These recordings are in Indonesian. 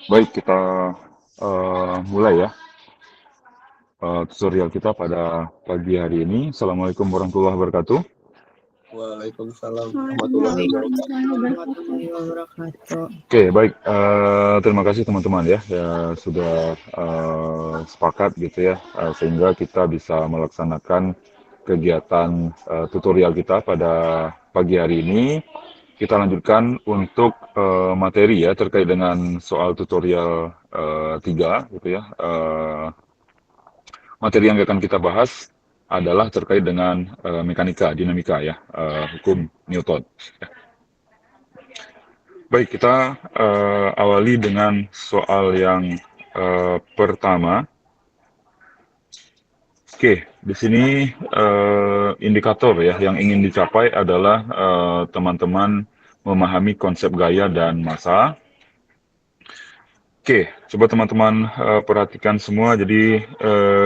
Baik, kita mulai ya tutorial kita pada pagi hari ini. Assalamualaikum warahmatullahi wabarakatuh. Waalaikumsalam warahmatullahi wabarakatuh. Waalaikumsalam warahmatullahi wabarakatuh. Oke, baik. Terima kasih teman-teman ya, sudah sepakat gitu ya, sehingga kita bisa melaksanakan kegiatan tutorial kita pada pagi hari ini. Kita lanjutkan untuk materi ya terkait dengan soal tutorial 3 gitu ya. Materi yang akan kita bahas adalah terkait dengan mekanika, dinamika ya, hukum Newton. Baik, kita awali dengan soal yang pertama. Oke, di sini indikator ya yang ingin dicapai adalah teman-teman memahami konsep gaya dan massa. Oke, coba teman-teman perhatikan semua. Jadi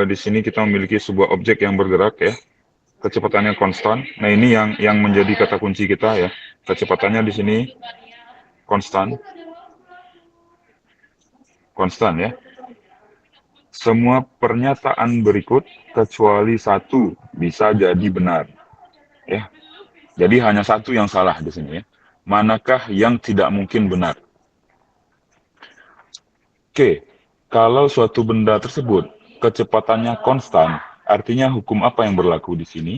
di sini kita memiliki sebuah objek yang bergerak ya, kecepatannya konstan. Nah ini yang menjadi kata kunci kita ya. Kecepatannya di sini konstan, konstan ya. Semua pernyataan berikut kecuali satu bisa jadi benar ya. Jadi hanya satu yang salah di sini ya. Manakah yang tidak mungkin benar? Oke, kalau suatu benda tersebut kecepatannya konstan, artinya hukum apa yang berlaku di sini?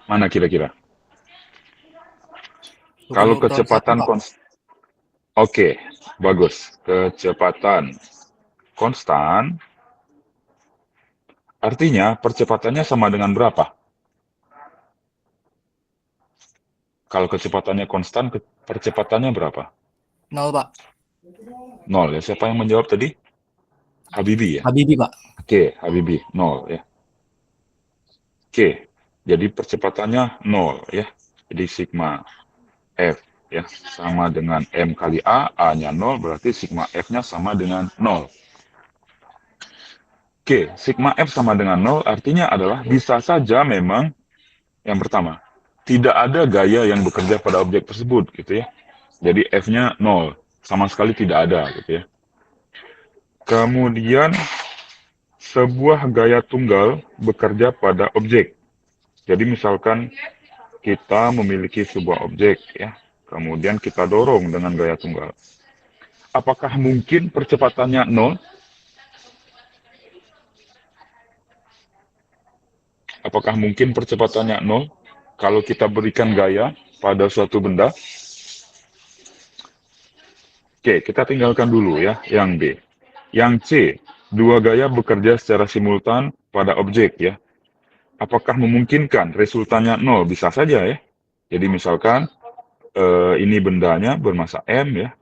Mana kira-kira? Hukum Kalau Newton satu, kecepatan Pak. konstan, oke, bagus. Kecepatan konstan, artinya percepatannya sama dengan berapa? Kalau kecepatannya konstan, percepatannya berapa? 0, Pak. Nol ya. Siapa yang menjawab tadi? Habibie ya? Habibie, Pak. Oke, Habibie, nol ya. Oke, jadi percepatannya nol ya. Jadi sigma F ya sama dengan M kali A, A-nya nol, berarti sigma F-nya sama dengan nol. Oke, sigma F sama dengan nol artinya adalah bisa saja memang yang pertama, tidak ada gaya yang bekerja pada objek tersebut gitu ya. Jadi F-nya nol, sama sekali tidak ada gitu ya. Kemudian sebuah gaya tunggal bekerja pada objek. Jadi misalkan kita memiliki sebuah objek ya, kemudian kita dorong dengan gaya tunggal. Apakah mungkin percepatannya nol? Apakah mungkin percepatannya nol kalau kita berikan gaya pada suatu benda? Oke, kita tinggalkan dulu ya yang B. Yang C, dua gaya bekerja secara simultan pada objek ya. Apakah memungkinkan resultannya nol? Bisa saja ya. Jadi misalkan ini bendanya bermassa M ya.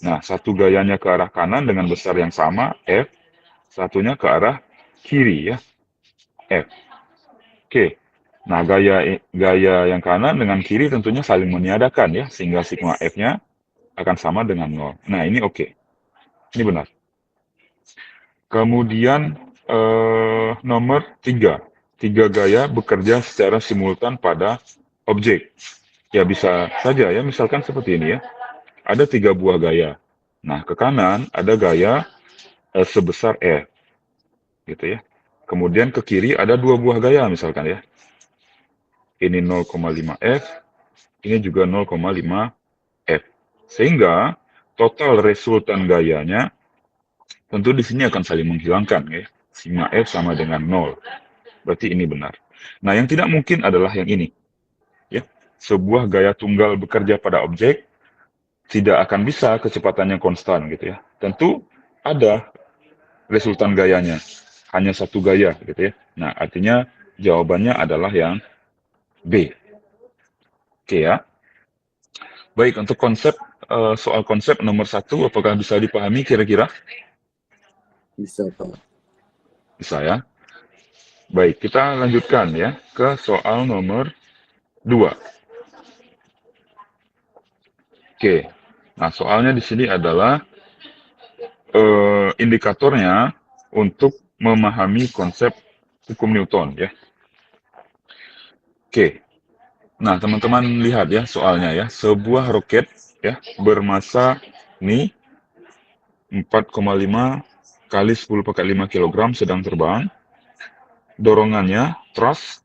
Nah, satu gayanya ke arah kanan dengan besar yang sama, F. Satunya ke arah kiri ya, F. Oke. Nah, gaya yang kanan dengan kiri tentunya saling meniadakan ya, sehingga sigma F-nya akan sama dengan nol. Nah, ini oke. Ini benar. Kemudian nomor 3. Tiga gaya bekerja secara simultan pada objek. Ya bisa saja ya, misalkan seperti ini ya. Ada 3 buah gaya. Nah, ke kanan ada gaya sebesar F. Gitu ya. Kemudian ke kiri ada 2 buah gaya misalkan ya. Ini 0,5 F, ini juga 0,5 F. Sehingga total resultan gayanya tentu di sini akan saling menghilangkan ya. Sigma F sama dengan 0. Berarti ini benar. Nah, yang tidak mungkin adalah yang ini. Ya. Sebuah gaya tunggal bekerja pada objek tidak akan bisa kecepatannya konstan gitu ya. Tentu ada resultan gayanya. Hanya satu gaya gitu ya. Nah, artinya jawabannya adalah yang B. Oke ya. Baik, untuk soal konsep nomor 1, apakah bisa dipahami kira-kira? Bisa, Pak. Bisa ya. Baik, kita lanjutkan ya ke soal nomor 2. Oke. Nah, soalnya di sini adalah indikatornya untuk memahami konsep hukum Newton ya. Oke. Nah, teman-teman lihat ya soalnya ya. Sebuah roket ya bermasa ini 4,5 kali 10 pangkat 5 kg sedang terbang. Dorongannya thrust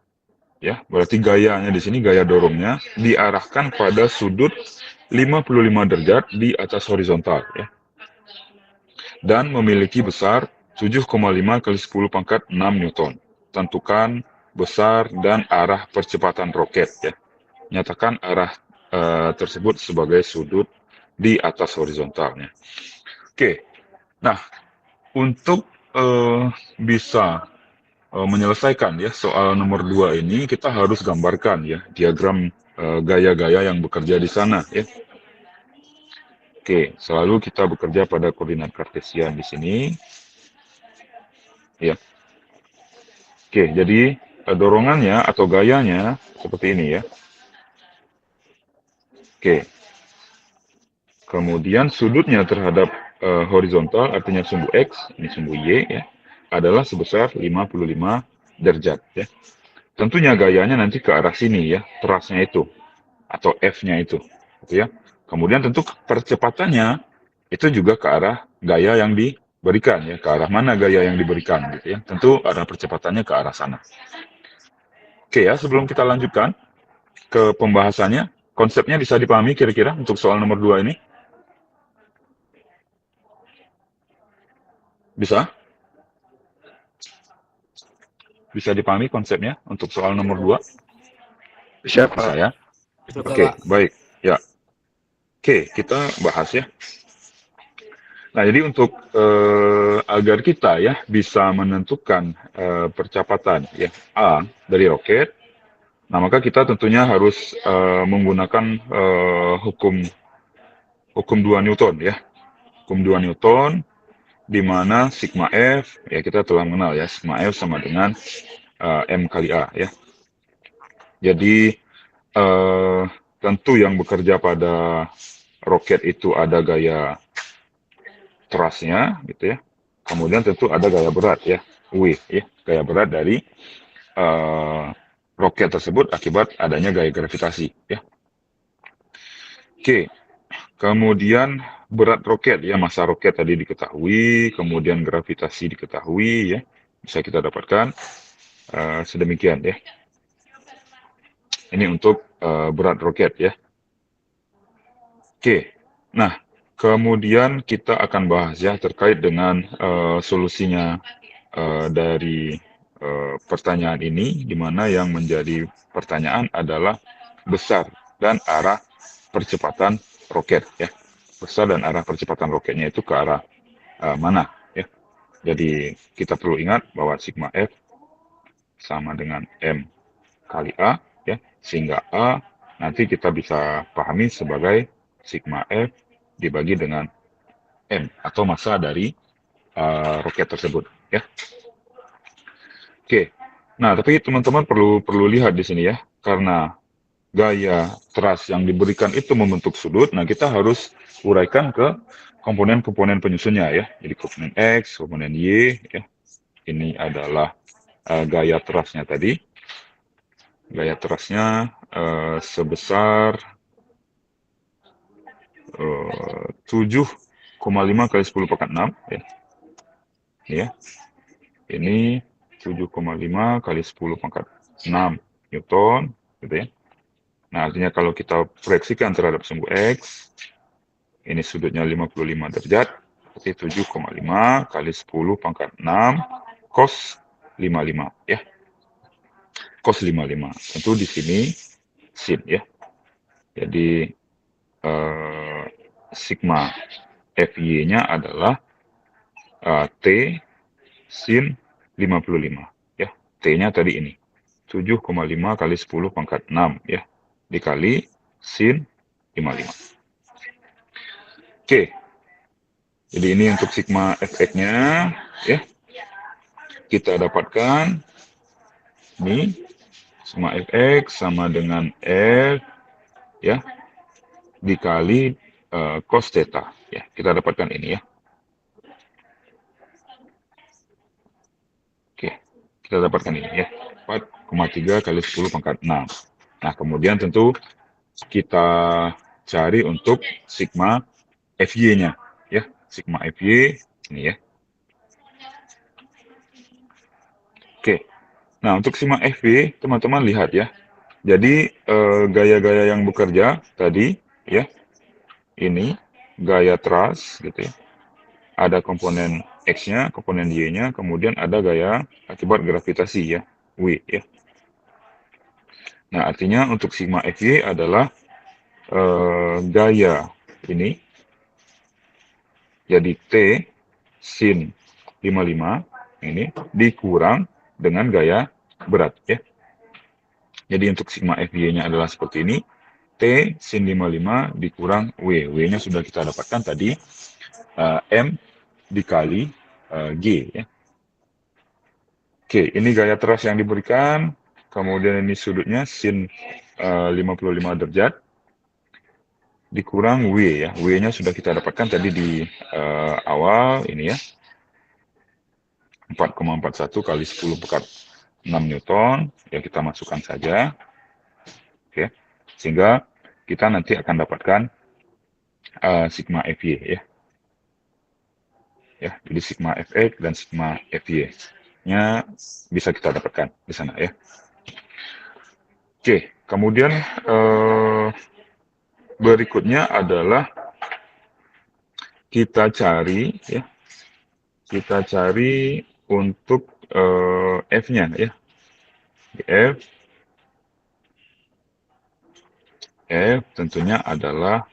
ya, berarti gayanya di sini, gaya dorongnya diarahkan pada sudut 55 derajat di atas horizontal ya. Dan memiliki besar 7,5 kali 10 pangkat 6 Newton. Tentukan besar dan arah percepatan roket ya. Nyatakan arah tersebut sebagai sudut di atas horizontalnya. Oke, nah untuk bisa menyelesaikan ya soal nomor 2 ini, kita harus gambarkan ya diagram gaya-gaya yang bekerja di sana ya. Oke, selalu kita bekerja pada koordinat kartesian di sini ya. Oke, jadi dorongannya atau gayanya seperti ini ya. Oke. Kemudian sudutnya terhadap horizontal, artinya sumbu X, ini sumbu Y ya, adalah sebesar 55 derajat ya. Tentunya gayanya nanti ke arah sini ya, thrust-nya itu atau F-nya itu, gitu ya. Kemudian tentu percepatannya itu juga ke arah gaya yang diberikan ya, ke arah mana gaya yang diberikan gitu ya. Tentu arah percepatannya ke arah sana. Oke ya, sebelum kita lanjutkan ke pembahasannya, konsepnya bisa dipahami kira-kira untuk soal nomor 2 ini? Bisa? Bisa dipahami konsepnya untuk soal nomor 2? Bisa ya? Oke, baik. Ya. Oke, kita bahas ya. Nah, jadi untuk agar kita ya bisa menentukan percepatan ya A dari roket, nah maka kita tentunya harus menggunakan hukum 2 Newton ya. Hukum 2 Newton di mana sigma F ya kita telah mengenal ya, sigma F sama dengan M kali A ya. Jadi tentu yang bekerja pada roket itu ada gaya thrust-nya gitu ya. Kemudian tentu ada gaya berat ya, W ya, gaya berat dari roket tersebut akibat adanya gaya gravitasi ya. Oke, kemudian berat roket ya, massa roket tadi diketahui, kemudian gravitasi diketahui ya, bisa kita dapatkan sedemikian ya. Ini untuk berat roket ya. Oke, nah kemudian kita akan bahas ya terkait dengan solusinya dari pertanyaan ini, di mana yang menjadi pertanyaan adalah besar dan arah percepatan roket ya. Besar dan arah percepatan roketnya itu ke arah mana ya. Jadi kita perlu ingat bahwa sigma F sama dengan M kali A ya, sehingga A nanti kita bisa pahami sebagai sigma F dibagi dengan M atau massa dari roket tersebut ya. Oke. Nah, tapi teman-teman perlu lihat di sini ya, karena gaya thrust yang diberikan itu membentuk sudut, nah kita harus uraikan ke komponen-komponen penyusunnya ya. Jadi komponen X, komponen Y ya. Ini adalah gaya thrust-nya tadi. Gaya thrust-nya sebesar 7,5 kali 10 pangkat 6 ya. Ini ya. Ini 7,5 kali 10 pangkat 6 Newton gitu ya. Nah, artinya kalau kita proyeksikan terhadap sumbu X, ini sudutnya 55 derajat, berarti 7,5 kali 10 pangkat 6 cos 55 ya. Cos 55. Tentu di sini sin ya. Jadi sigma FY-nya adalah T sin 55 ya. T-nya tadi ini 7,5 kali 10 pangkat 6 ya, dikali sin 55. Oke, jadi ini untuk sigma Fx-nya ya. Kita dapatkan ini sigma Fx sama dengan F ya dikali cos theta ya. Kita dapatkan ini ya. Oke, kita dapatkan ini ya. 4,3 kali 10 pangkat 6. Nah, kemudian tentu kita cari untuk sigma FY-nya, ya. Sigma FY ini ya. Oke. Nah, untuk sigma FY, teman-teman lihat ya. Jadi gaya-gaya yang bekerja tadi ya, ini gaya truss gitu ya. Ada komponen X-nya, komponen Y-nya, kemudian ada gaya akibat gravitasi ya, W ya. Nah, artinya untuk sigma FY adalah gaya ini, jadi T sin 55 ini dikurang dengan gaya berat ya. Jadi untuk sigma FY-nya adalah seperti ini, T sin 55 dikurang W. W-nya sudah kita dapatkan tadi, M dikali G ya. Oke, ini gaya truss yang diberikan, kemudian ini sudutnya sin 55 derajat, dikurang W ya. W-nya sudah kita dapatkan tadi di awal ini ya. 4,41 kali 10 pangkat 6 Newton. Ya, kita masukkan saja. Oke. Sehingga kita nanti akan dapatkan sigma FY ya. Ya, jadi sigma Fx dan sigma Fy-nya bisa kita dapatkan di sana ya. Oke, kemudian berikutnya adalah kita cari ya, kita cari untuk F-nya ya. F tentunya adalah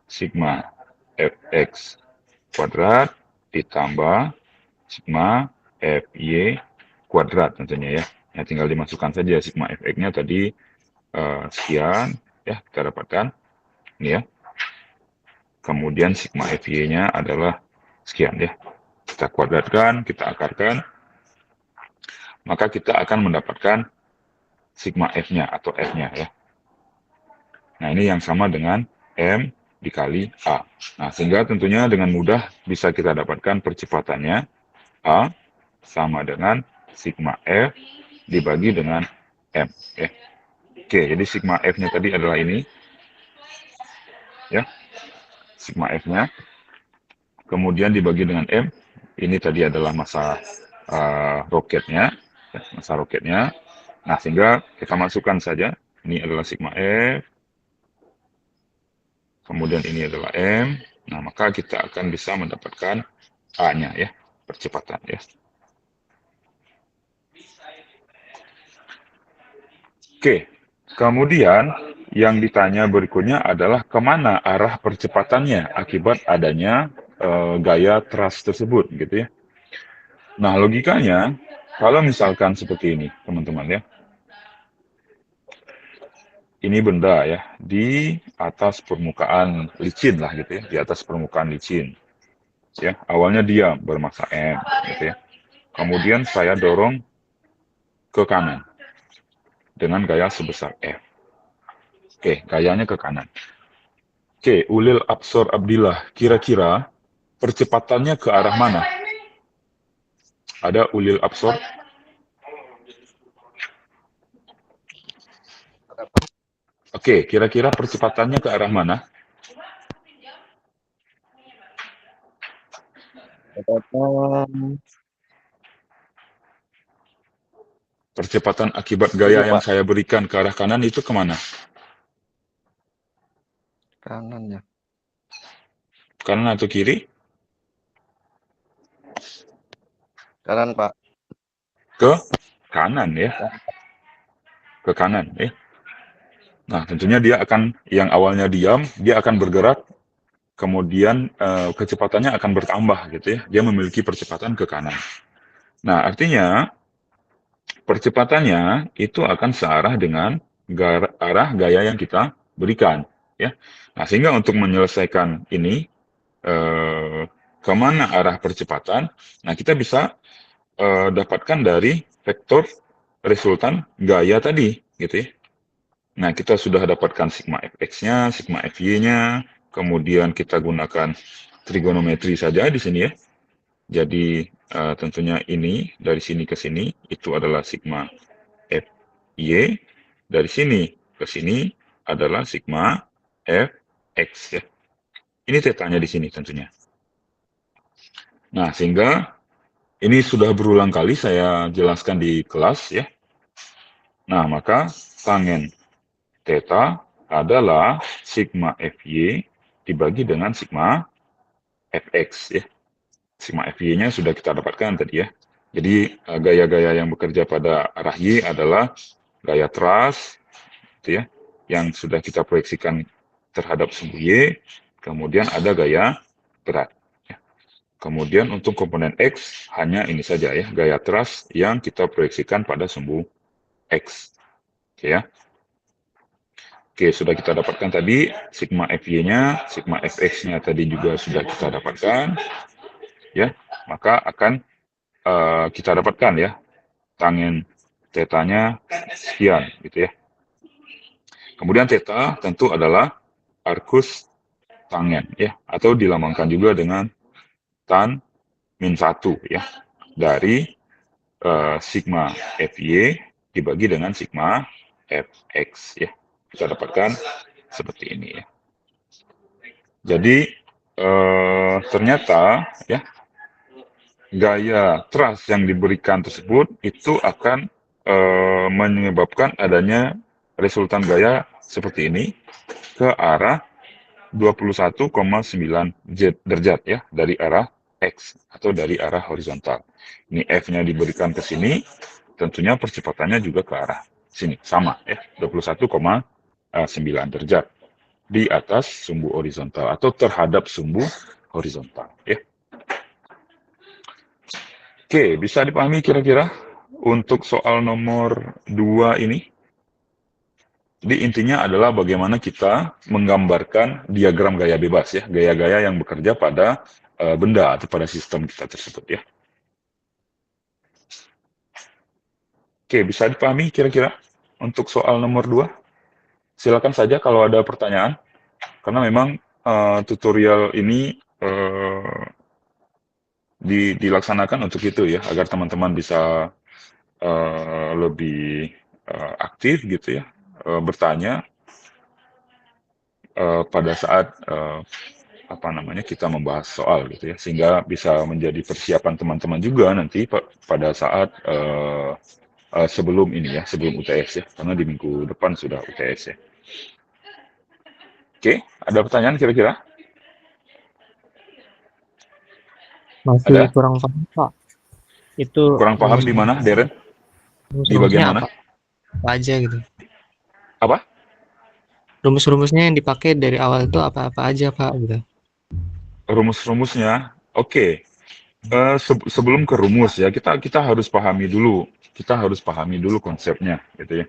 sigma Fx kuadrat ditambah sigma Fy kuadrat tentunya ya. Ya, tinggal dimasukkan saja sigma Fx-nya tadi sekian ya, kita dapatkan ini ya. Kemudian sigma Fy-nya adalah sekian ya. Kita kuadratkan, kita akarkan, maka kita akan mendapatkan sigma F-nya atau F-nya ya. Nah, ini yang sama dengan M dikali A. Nah, sehingga tentunya dengan mudah bisa kita dapatkan percepatannya A sama dengan sigma F dibagi dengan M ya. Oke, jadi sigma F-nya tadi adalah ini ya. Sigma F-nya kemudian dibagi dengan M. Ini tadi adalah massa roketnya ya, massa roketnya. Nah, sehingga kita masukkan saja, ini adalah sigma F, kemudian ini adalah M. Nah, maka kita akan bisa mendapatkan A-nya ya, percepatan ya. Oke, kemudian yang ditanya berikutnya adalah kemana arah percepatannya akibat adanya gaya truss tersebut gitu ya. Nah, logikanya kalau misalkan seperti ini, teman-teman ya. Ini benda ya di atas permukaan licin lah gitu ya, di atas permukaan licin. Ya, awalnya diam bermassa M gitu ya. Kemudian saya dorong ke kanan dengan gaya sebesar F. Oke, gayanya ke kanan. Oke, ulil absor abdillah, kira-kira percepatannya ke arah mana? Ada ulil absor? Oke, kira-kira percepatannya ke arah mana? Percepatan akibat gaya yang saya berikan ke arah kanan itu kemana? Kanan ya. Kanan atau kiri? Kanan, Pak. Ke kanan ya. Ke kanan ya. Nah, tentunya dia akan, yang awalnya diam, dia akan bergerak, kemudian kecepatannya akan bertambah gitu ya. Dia memiliki percepatan ke kanan. Nah, artinya percepatannya itu akan searah dengan arah gaya yang kita berikan ya. Nah, sehingga untuk menyelesaikan ini kemana arah percepatan, nah kita bisa dapatkan dari vektor resultan gaya tadi gitu ya. Nah, kita sudah dapatkan sigma Fx-nya, sigma Fy-nya, kemudian kita gunakan trigonometri saja di sini ya. Jadi tentunya ini dari sini ke sini itu adalah sigma Fy, dari sini ke sini adalah sigma Fx ya. Ini tetanya di sini tentunya. Nah, sehingga ini sudah berulang kali saya jelaskan di kelas ya. Nah, maka tangen theta adalah sigma Fy dibagi dengan sigma Fx ya. Sigma Fy-nya sudah kita dapatkan tadi ya. Jadi gaya-gaya yang bekerja pada arah Y adalah gaya thrust gitu ya, yang sudah kita proyeksikan terhadap sumbu Y, kemudian ada gaya berat. Ya. Kemudian untuk komponen X hanya ini saja ya, gaya thrust yang kita proyeksikan pada sumbu X. Oke ya. Oke, sudah kita dapatkan tadi sigma Fy-nya, sigma Fx-nya tadi juga sudah kita dapatkan. Ya, maka akan kita dapatkan ya tangen tetanya sekian gitu ya. Kemudian theta tentu adalah arcus tangen ya, atau dilambangkan juga dengan tan min 1 ya, dari sigma Fy dibagi dengan sigma Fx ya. Kita dapatkan seperti ini ya. Jadi ternyata ya gaya thrust yang diberikan tersebut itu akan menyebabkan adanya resultan gaya seperti ini ke arah 21,9 derajat ya dari arah X atau dari arah horizontal. Ini F-nya diberikan ke sini, tentunya percepatannya juga ke arah sini, sama ya, 21,9 derajat di atas sumbu horizontal atau terhadap sumbu horizontal ya. Oke, bisa dipahami kira-kira untuk soal nomor 2 ini? Jadi intinya adalah bagaimana kita menggambarkan diagram gaya bebas ya, gaya-gaya yang bekerja pada benda atau pada sistem kita tersebut ya. Oke, bisa dipahami kira-kira untuk soal nomor 2? Silakan saja kalau ada pertanyaan, karena memang tutorial ini dilaksanakan untuk itu ya, agar teman-teman bisa lebih aktif gitu ya, bertanya pada saat kita membahas soal gitu ya, sehingga bisa menjadi persiapan teman-teman juga nanti pada saat sebelum ini ya, sebelum UTS ya, karena di minggu depan sudah UTS ya. Oke, ada pertanyaan kira-kira? Masih Ada? kurang paham, Pak. Itu Kurang paham di mana, Deren? Di bagian mana? Apa aja gitu. Apa? Rumus-rumusnya yang dipakai dari awal itu apa-apa aja, Pak, gitu. Rumus-rumusnya, oke. Sebelum ke rumus ya, kita harus pahami dulu. Kita harus pahami dulu konsepnya, gitu ya.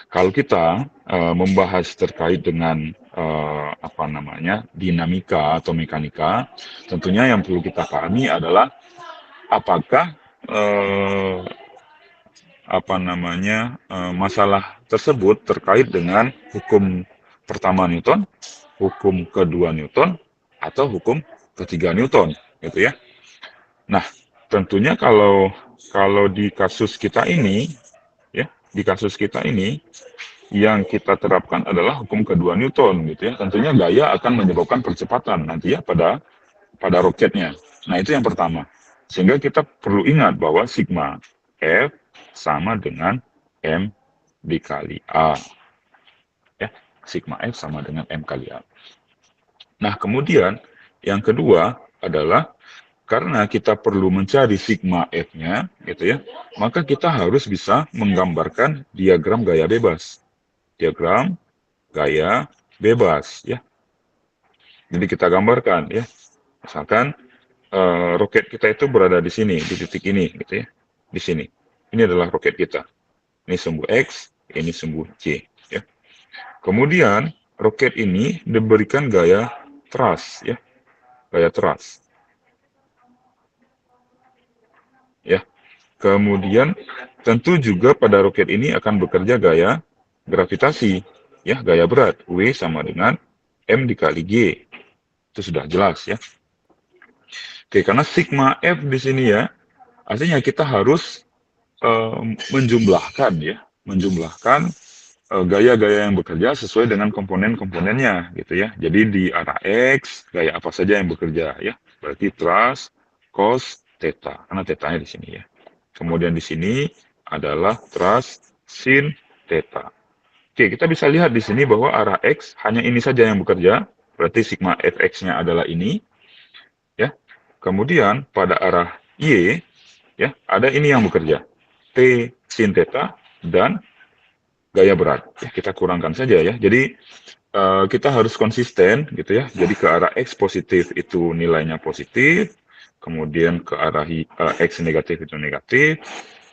Kalau kita membahas terkait dengan dinamika atau mekanika, tentunya yang perlu kita pahami adalah apakah masalah tersebut terkait dengan hukum pertama Newton, hukum kedua Newton, atau hukum ketiga Newton, gitu ya. Nah, tentunya kalau di kasus kita ini, ya, di kasus kita ini yang kita terapkan adalah hukum kedua Newton, gitu ya. Tentunya gaya akan menyebabkan percepatan nanti ya pada roketnya. Nah, itu yang pertama. Sehingga kita perlu ingat bahwa sigma F sama dengan M dikali A. Ya, sigma F sama dengan M kali A. Nah, kemudian yang kedua adalah karena kita perlu mencari sigma F-nya, gitu ya, maka kita harus bisa menggambarkan diagram gaya bebas. Diagram gaya bebas, ya. Jadi kita gambarkan, ya. Misalkan roket kita itu berada di sini, di titik ini, gitu ya, di sini. Ini adalah roket kita. Ini sumbu X, ini sumbu Y. Ya. Kemudian roket ini diberikan gaya thrust, ya, gaya thrust. Ya. Kemudian tentu juga pada roket ini akan bekerja gaya gravitasi, ya, gaya berat. W sama dengan M dikali G. Itu sudah jelas ya. Oke, karena sigma F di sini ya, artinya kita harus menjumlahkan ya, menjumlahkan gaya-gaya yang bekerja sesuai dengan komponen-komponennya gitu ya. Jadi di arah X, gaya apa saja yang bekerja ya. Berarti trust, cos, theta. Karena tetanya di sini ya. Kemudian di sini adalah trust, sin, theta. Oke, kita bisa lihat di sini bahwa arah X hanya ini saja yang bekerja. Berarti sigma Fx-nya adalah ini ya. Kemudian pada arah Y ya, ada ini yang bekerja. T sin theta dan gaya berat. Ya, kita kurangkan saja ya. Jadi kita harus konsisten gitu ya. Jadi ke arah X positif itu nilainya positif, kemudian ke arah X negatif itu negatif,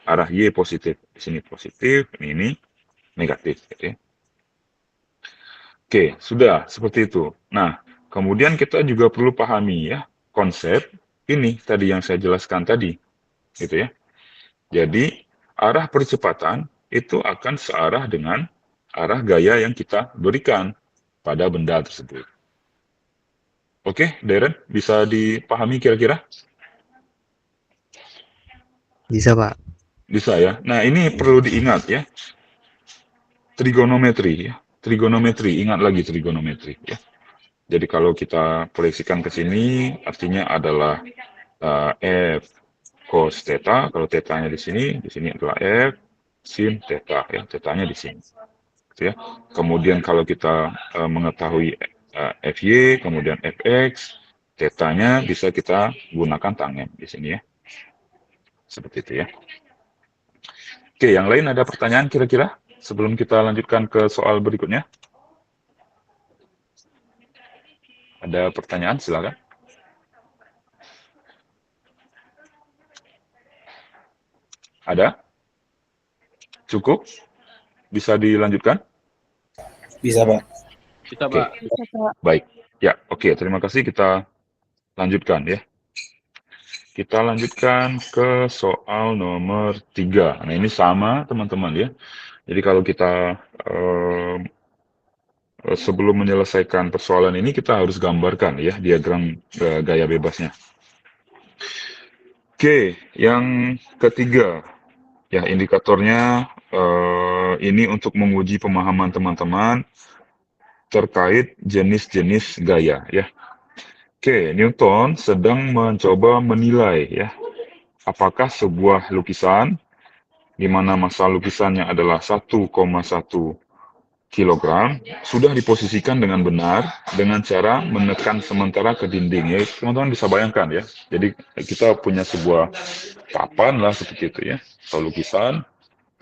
arah Y positif di sini positif, ini negatif gitu ya. Oke, sudah seperti itu. Nah, kemudian kita juga perlu pahami ya konsep ini tadi yang saya jelaskan tadi gitu ya. Jadi arah percepatan itu akan searah dengan arah gaya yang kita berikan pada benda tersebut. Oke, Darren, bisa dipahami kira-kira? Bisa, Pak. Bisa ya. Nah, ini perlu diingat ya. Trigonometri ya. Trigonometri, ingat lagi trigonometri ya. Jadi kalau kita proyeksikan ke sini, artinya adalah F cos theta. Kalau tetanya di sini adalah F sin theta ya. Tetanya di sini. Gitu ya. Kemudian kalau kita mengetahui Fy, kemudian Fx, tetanya bisa kita gunakan tangen di sini ya. Seperti itu ya. Oke, yang lain ada pertanyaan kira-kira sebelum kita lanjutkan ke soal berikutnya? Ada pertanyaan, silakan. Ada? Cukup? Bisa dilanjutkan? Bisa, Pak. Bisa, Oke. Pak. Baik. Ya, oke. Terima kasih. Kita lanjutkan ya. Kita lanjutkan ke soal nomor 3. Nah, ini sama teman-teman ya. Jadi kalau kita sebelum menyelesaikan persoalan ini, kita harus gambarkan ya diagram gaya bebasnya. Oke, yang ketiga, ya indikatornya ini untuk menguji pemahaman teman-teman terkait jenis-jenis gaya ya. Oke, Newton sedang mencoba menilai ya, apakah sebuah lukisan di mana massa lukisannya adalah 1,1 kilogram sudah diposisikan dengan benar dengan cara menekan sementara ke dinding ya. Teman-teman bisa bayangkan ya. Jadi kita punya sebuah papan lah seperti itu ya, atau lukisan.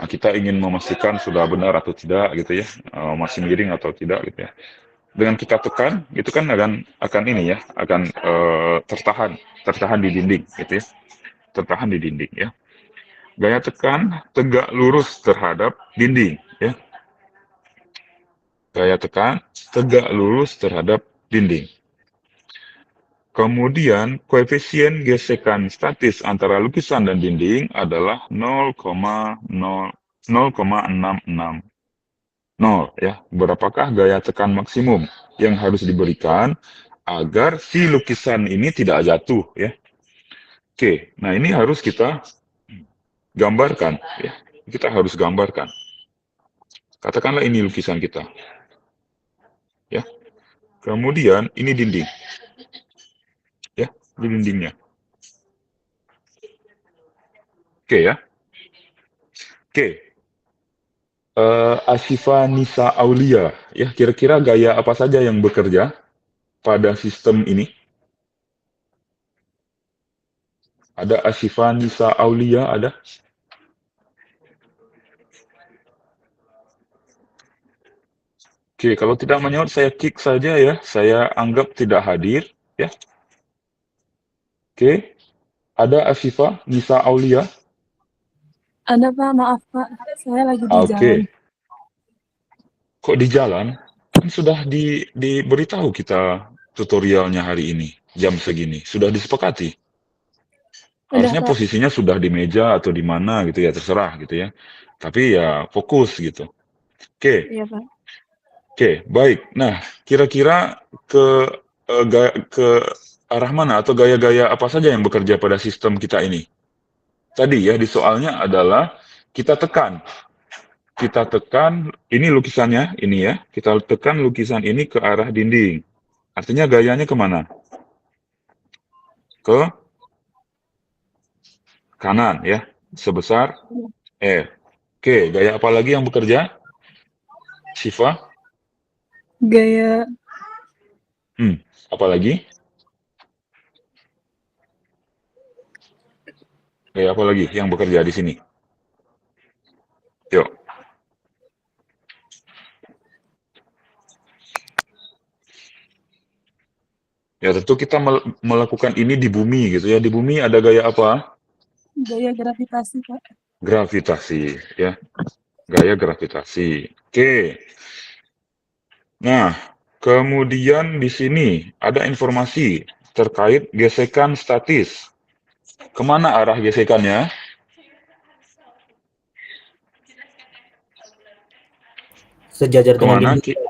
Nah, kita ingin memastikan sudah benar atau tidak gitu ya, masih miring atau tidak gitu ya. Dengan kita tekan, itu kan akan ini ya, akan tertahan di dinding gitu ya, tertahan di dinding ya. Gaya tekan tegak lurus terhadap dinding ya. Gaya tekan tegak lurus terhadap dinding. Kemudian koefisien gesekan statis antara lukisan dan dinding adalah 0,660 ya. Berapakah gaya tekan maksimum yang harus diberikan agar si lukisan ini tidak jatuh ya. Oke, nah ini harus kita gambarkan ya. Kita harus gambarkan. Katakanlah ini lukisan kita. Ya. Kemudian ini dinding. Ya, di dindingnya. Oke ya. Oke. Ashifa Nisa Aulia, ya kira-kira gaya apa saja yang bekerja pada sistem ini? Ada Ashifa Nisa Aulia, ada? Oke, kalau tidak menyaut saya kick saja ya, saya anggap tidak hadir, ya. Oke, ada Ashifa Nisa Aulia? Ada Pak, maaf Pak, saya lagi di Oke. jalan. Kok di jalan? Kan sudah diberitahu kita tutorialnya hari ini, jam segini. Sudah disepakati. Udah Harusnya Pak, posisinya sudah di meja atau di mana gitu ya, terserah gitu ya. Tapi ya fokus gitu. Oke, iya Pak. oke, baik. Nah, kira-kira ke arah mana atau gaya-gaya apa saja yang bekerja pada sistem kita ini? Tadi ya di soalnya adalah kita tekan. Kita tekan, ini lukisannya, ini ya. Kita tekan lukisan ini ke arah dinding. Artinya gayanya kemana? Ke kanan ya, sebesar R. Oke, gaya apa lagi yang bekerja? Siva? Gaya Apa lagi? Gaya apa lagi yang bekerja di sini? Yuk. Ya tentu kita melakukan ini di bumi gitu ya. Di bumi ada gaya apa? gaya gravitasi, Pak. Gravitasi ya. Gaya gravitasi. Oke. Nah, kemudian di sini ada informasi terkait gesekan statis. Kemana arah gesekannya? Sejajar dengan Kemana? dinding.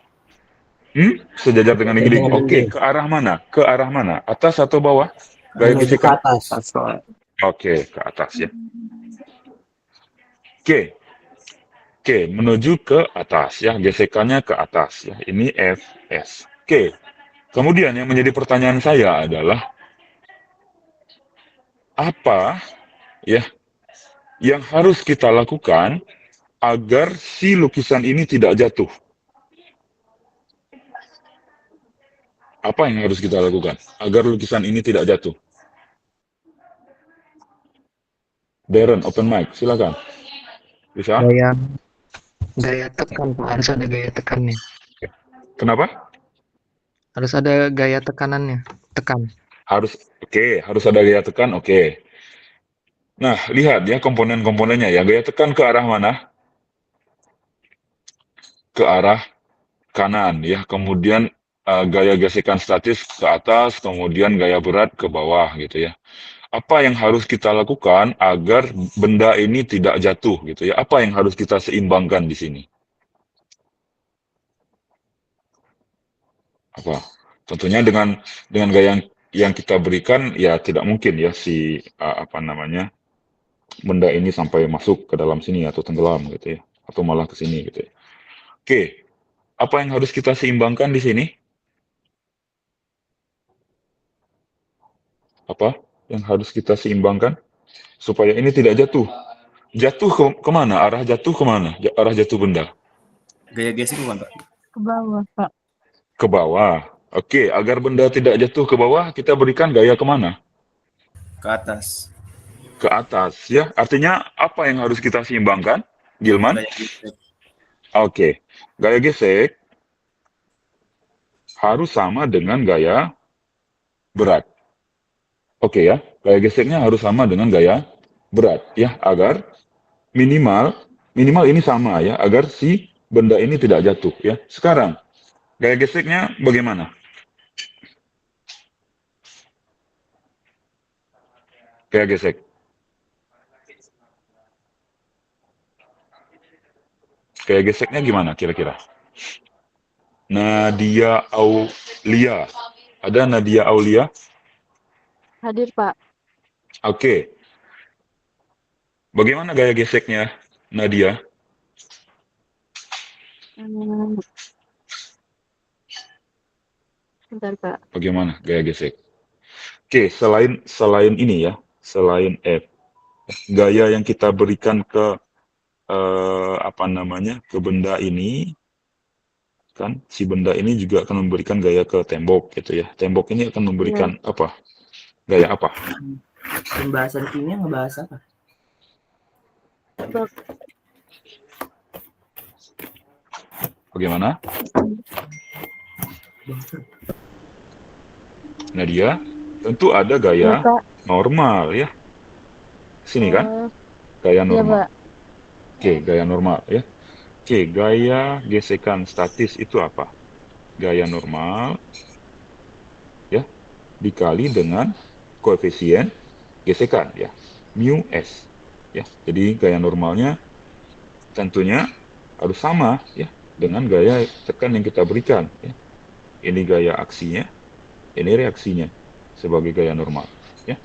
Sejajar dengan dinding. Dengan Oke, dinding. ke arah mana? Ke arah mana? Atas atau bawah? Gaya Menuju ke gesekan. atas. Oke, ke atas ya. Oke. Oke, menuju ke atas ya. Gesekannya ke atas ya. Ini Fs. Oke. Kemudian yang menjadi pertanyaan saya adalah apa ya yang harus kita lakukan agar si lukisan ini tidak jatuh? Apa yang harus kita lakukan agar lukisan ini tidak jatuh? Darren, open mic, silakan. Bisa? Gaya tekan, Pak. Harus ada gaya tekannya. Kenapa? Harus ada gaya tekanannya. Tekan. Harus ada gaya tekan, oke. Nah, lihat ya komponen-komponennya ya. Gaya tekan ke arah mana? Ke arah kanan ya. Kemudian gaya gesekan statis ke atas, kemudian gaya berat ke bawah gitu ya. Apa yang harus kita lakukan agar benda ini tidak jatuh gitu ya? Apa yang harus kita seimbangkan di sini? Apa? Tentunya dengan gaya yang kita berikan ya tidak mungkin ya si benda ini sampai masuk ke dalam sini atau tenggelam gitu ya, atau malah ke sini gitu ya. Oke, apa yang harus kita seimbangkan di sini? Apa yang harus kita seimbangkan supaya ini tidak jatuh? Jatuh kemana? Arah jatuh kemana? Arah jatuh benda? Gaya gesek bukan, Pak? Ke bawah, Pak. Ke bawah. Oke, agar benda tidak jatuh ke bawah, kita berikan gaya kemana? Ke atas. Ke atas ya. Artinya apa yang harus kita seimbangkan, Gilman? Gaya gesek. Oke, gaya gesek harus sama dengan gaya berat. Oke ya, gaya geseknya harus sama dengan gaya berat ya, agar minimal ini sama ya, agar si benda ini tidak jatuh ya. Sekarang gaya geseknya bagaimana? Gaya gesek. Gaya geseknya gimana kira-kira? Nadia Aulia. Ada Nadia Aulia? Hadir, Pak. Oke. Bagaimana gaya geseknya Nadia? Bentar, Pak. Bagaimana gaya gesek? Oke, selain ini ya, selain F, gaya yang kita berikan ke ke benda ini, kan si benda ini juga akan memberikan gaya ke tembok gitu ya. Tembok ini akan memberikan apa? Gaya apa? Pembahasan kimia ngebahas apa? Bagaimana? Nadia, tentu ada gaya normal ya. Sini kan? Gaya normal. Oke, gaya normal ya. Oke, gaya gesekan statis itu apa? Gaya normal ya dikali dengan koefisien gesekan ya, mu s ya. Jadi gaya normalnya tentunya harus sama ya dengan gaya tekan yang kita berikan ya. Ini gaya aksinya, ini reaksinya. sebagai gaya normal, ya.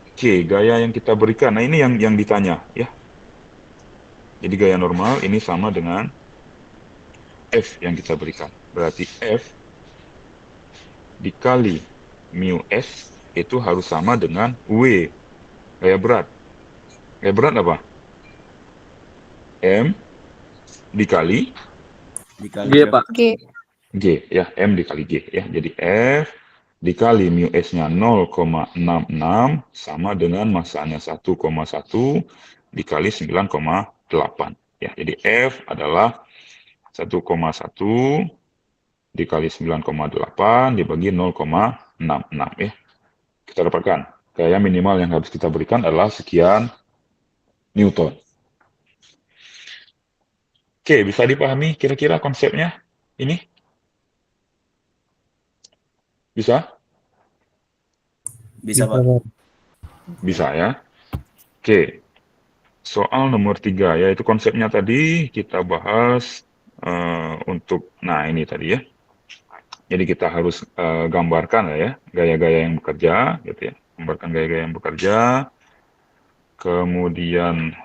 Oke, gaya yang kita berikan. Nah, ini yang ditanya, ya. Jadi gaya normal ini sama dengan F yang kita berikan. Berarti F dikali mu S itu harus sama dengan W, gaya berat. Gaya berat apa? M dikali Dikali G, F. Pak. G. G, ya. M dikali G, ya. Jadi F dikali mu S-nya 0,66 sama dengan massanya 1,1 dikali 9,8. Ya, jadi F adalah 1,1 dikali 9,8 dibagi 0,66, ya. Kita dapatkan gaya minimal yang harus kita berikan adalah sekian Newton. Oke, bisa dipahami kira-kira konsepnya ini? Bisa? Bisa, Pak. Bisa, ya. Oke, soal nomor 3, yaitu konsepnya tadi kita bahas untuk, nah ini tadi, ya. Jadi kita harus gambarkan ya gaya-gaya yang bekerja, gitu ya. Gambarkan gaya-gaya yang bekerja, kemudian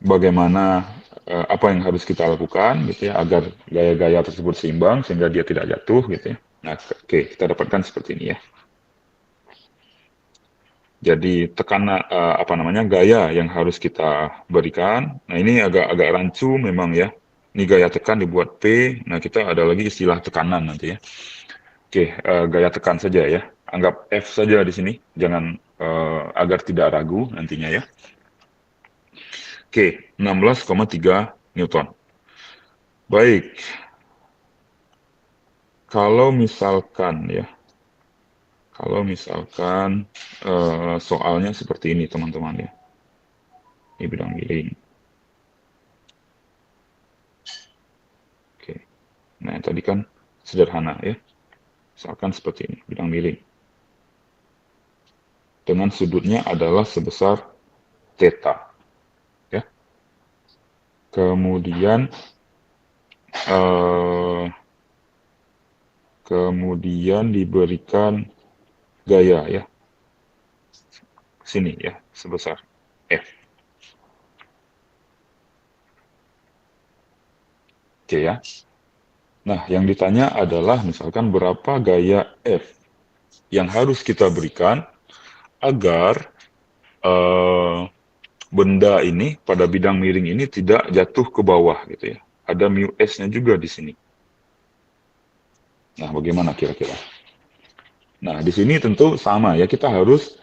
bagaimana apa yang harus kita lakukan, gitu ya, agar gaya-gaya tersebut seimbang sehingga dia tidak jatuh, gitu ya. Nah, oke, kita dapatkan seperti ini, ya. Jadi tekanan gaya yang harus kita berikan. Nah, ini agak rancu memang, ya. Ini gaya tekan dibuat P. Nah, kita ada lagi istilah tekanan nanti, ya. Oke, gaya tekan saja, ya. Anggap F saja di sini, jangan agar tidak ragu nantinya, ya. Oke, 16,3 Newton. Baik. Kalau misalkan, ya. Kalau misalkan soalnya seperti ini, teman-teman, ya. Ini bidang miring. Oke. Nah, tadi kan sederhana, ya. Misalkan seperti ini, bidang miring. Dengan sudutnya adalah sebesar theta, ya. Kemudian diberikan gaya, ya. Sini, ya, sebesar F. Oke, ya. Nah, yang ditanya adalah misalkan berapa gaya F yang harus kita berikan agar benda ini pada bidang miring ini tidak jatuh ke bawah, gitu ya. Ada mu S-nya juga di sini. Nah, bagaimana kira-kira? Nah, di sini tentu sama, ya. Kita harus,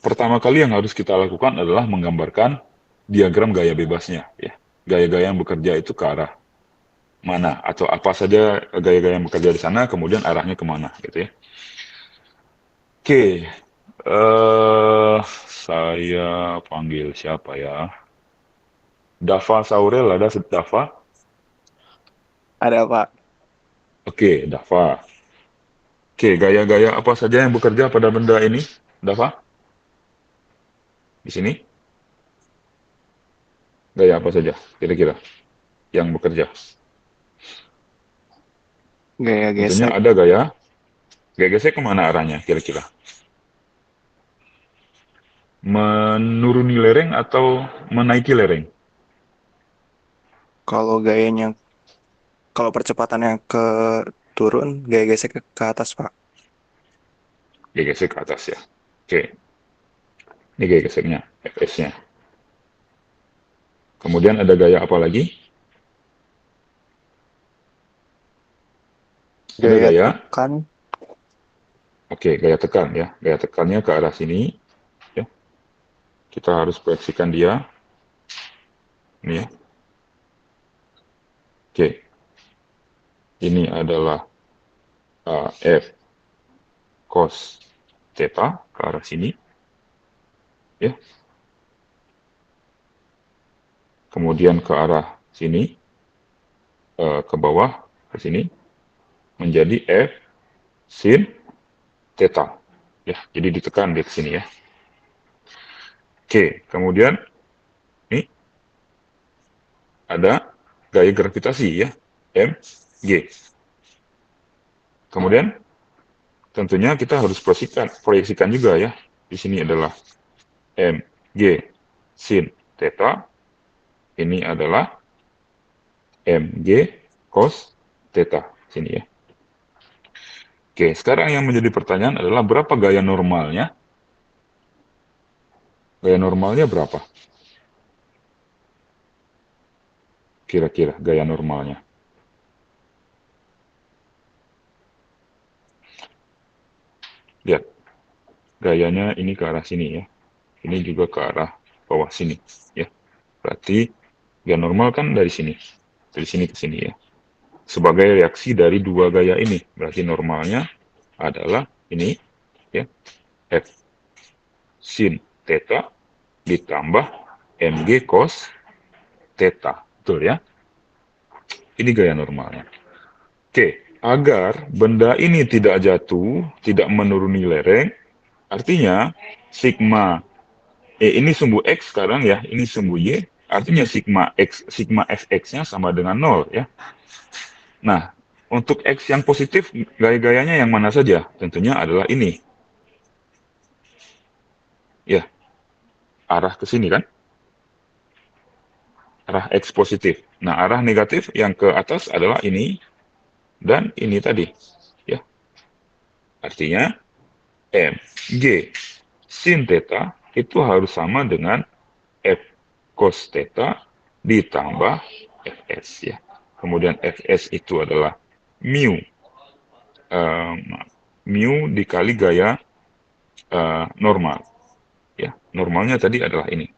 pertama kali yang harus kita lakukan adalah menggambarkan diagram gaya bebasnya, ya. Gaya-gaya yang bekerja itu ke arah mana, atau apa saja gaya-gaya yang bekerja di sana, kemudian arahnya kemana, gitu ya. Oke, saya panggil siapa, ya? Dava Saurel, ada Dava? Ada, Pak. Oke, Dava. Oke, gaya-gaya apa saja yang bekerja pada benda ini, Dava? Di sini? Gaya apa saja, kira-kira, yang bekerja? Gaya Tentunya gesek. ada gaya gesek kemana arahnya, kira-kira? Menuruni lereng atau menaiki lereng? Kalau kalau percepatannya ke turun, gaya gesek ke atas, Pak. Gaya gesek ke atas, ya. Oke, ini gaya geseknya, Fs-nya. Kemudian ada gaya apa lagi? Ada Gaya gaya, tekan. oke, gaya tekan, ya. Gaya tekannya ke arah sini, ya. Kita harus proyeksikan dia. Ini, ya. Oke. Ini adalah F cos theta ke arah sini, ya. Kemudian ke arah sini, ke bawah, ke sini, menjadi F sin theta. Ya, jadi ditekan di sini, ya. Oke, kemudian ini ada gaya gravitasi, ya, mg. Kemudian tentunya kita harus proyeksikan juga ya. Di sini adalah mg sin theta, ini adalah mg cos theta sini ya. Oke, sekarang yang menjadi pertanyaan adalah berapa gaya normalnya? Gaya normalnya berapa? Kira-kira gaya normalnya. Lihat, gayanya ini ke arah sini ya. Ini juga ke arah bawah sini ya. Berarti gaya normal kan dari sini ke sini ya. Sebagai reaksi dari dua gaya ini, berarti normalnya adalah ini ya, F sin theta ditambah mg cos theta, betul ya? Ini gaya normalnya. Oke, agar benda ini tidak jatuh, tidak menuruni lereng, artinya sigma ini sumbu X sekarang ya, ini sumbu Y, artinya sigma Fx-nya sama dengan 0 ya. Nah, untuk X yang positif, gaya-gayanya yang mana saja? Tentunya adalah ini. Ya, arah ke sini kan? Arah X positif. Nah, arah negatif yang ke atas adalah ini dan ini tadi. Ya, artinya mg sin theta itu harus sama dengan F cos theta ditambah Fs ya. Kemudian Fs itu adalah mu dikali gaya normal ya. Normalnya tadi adalah ini.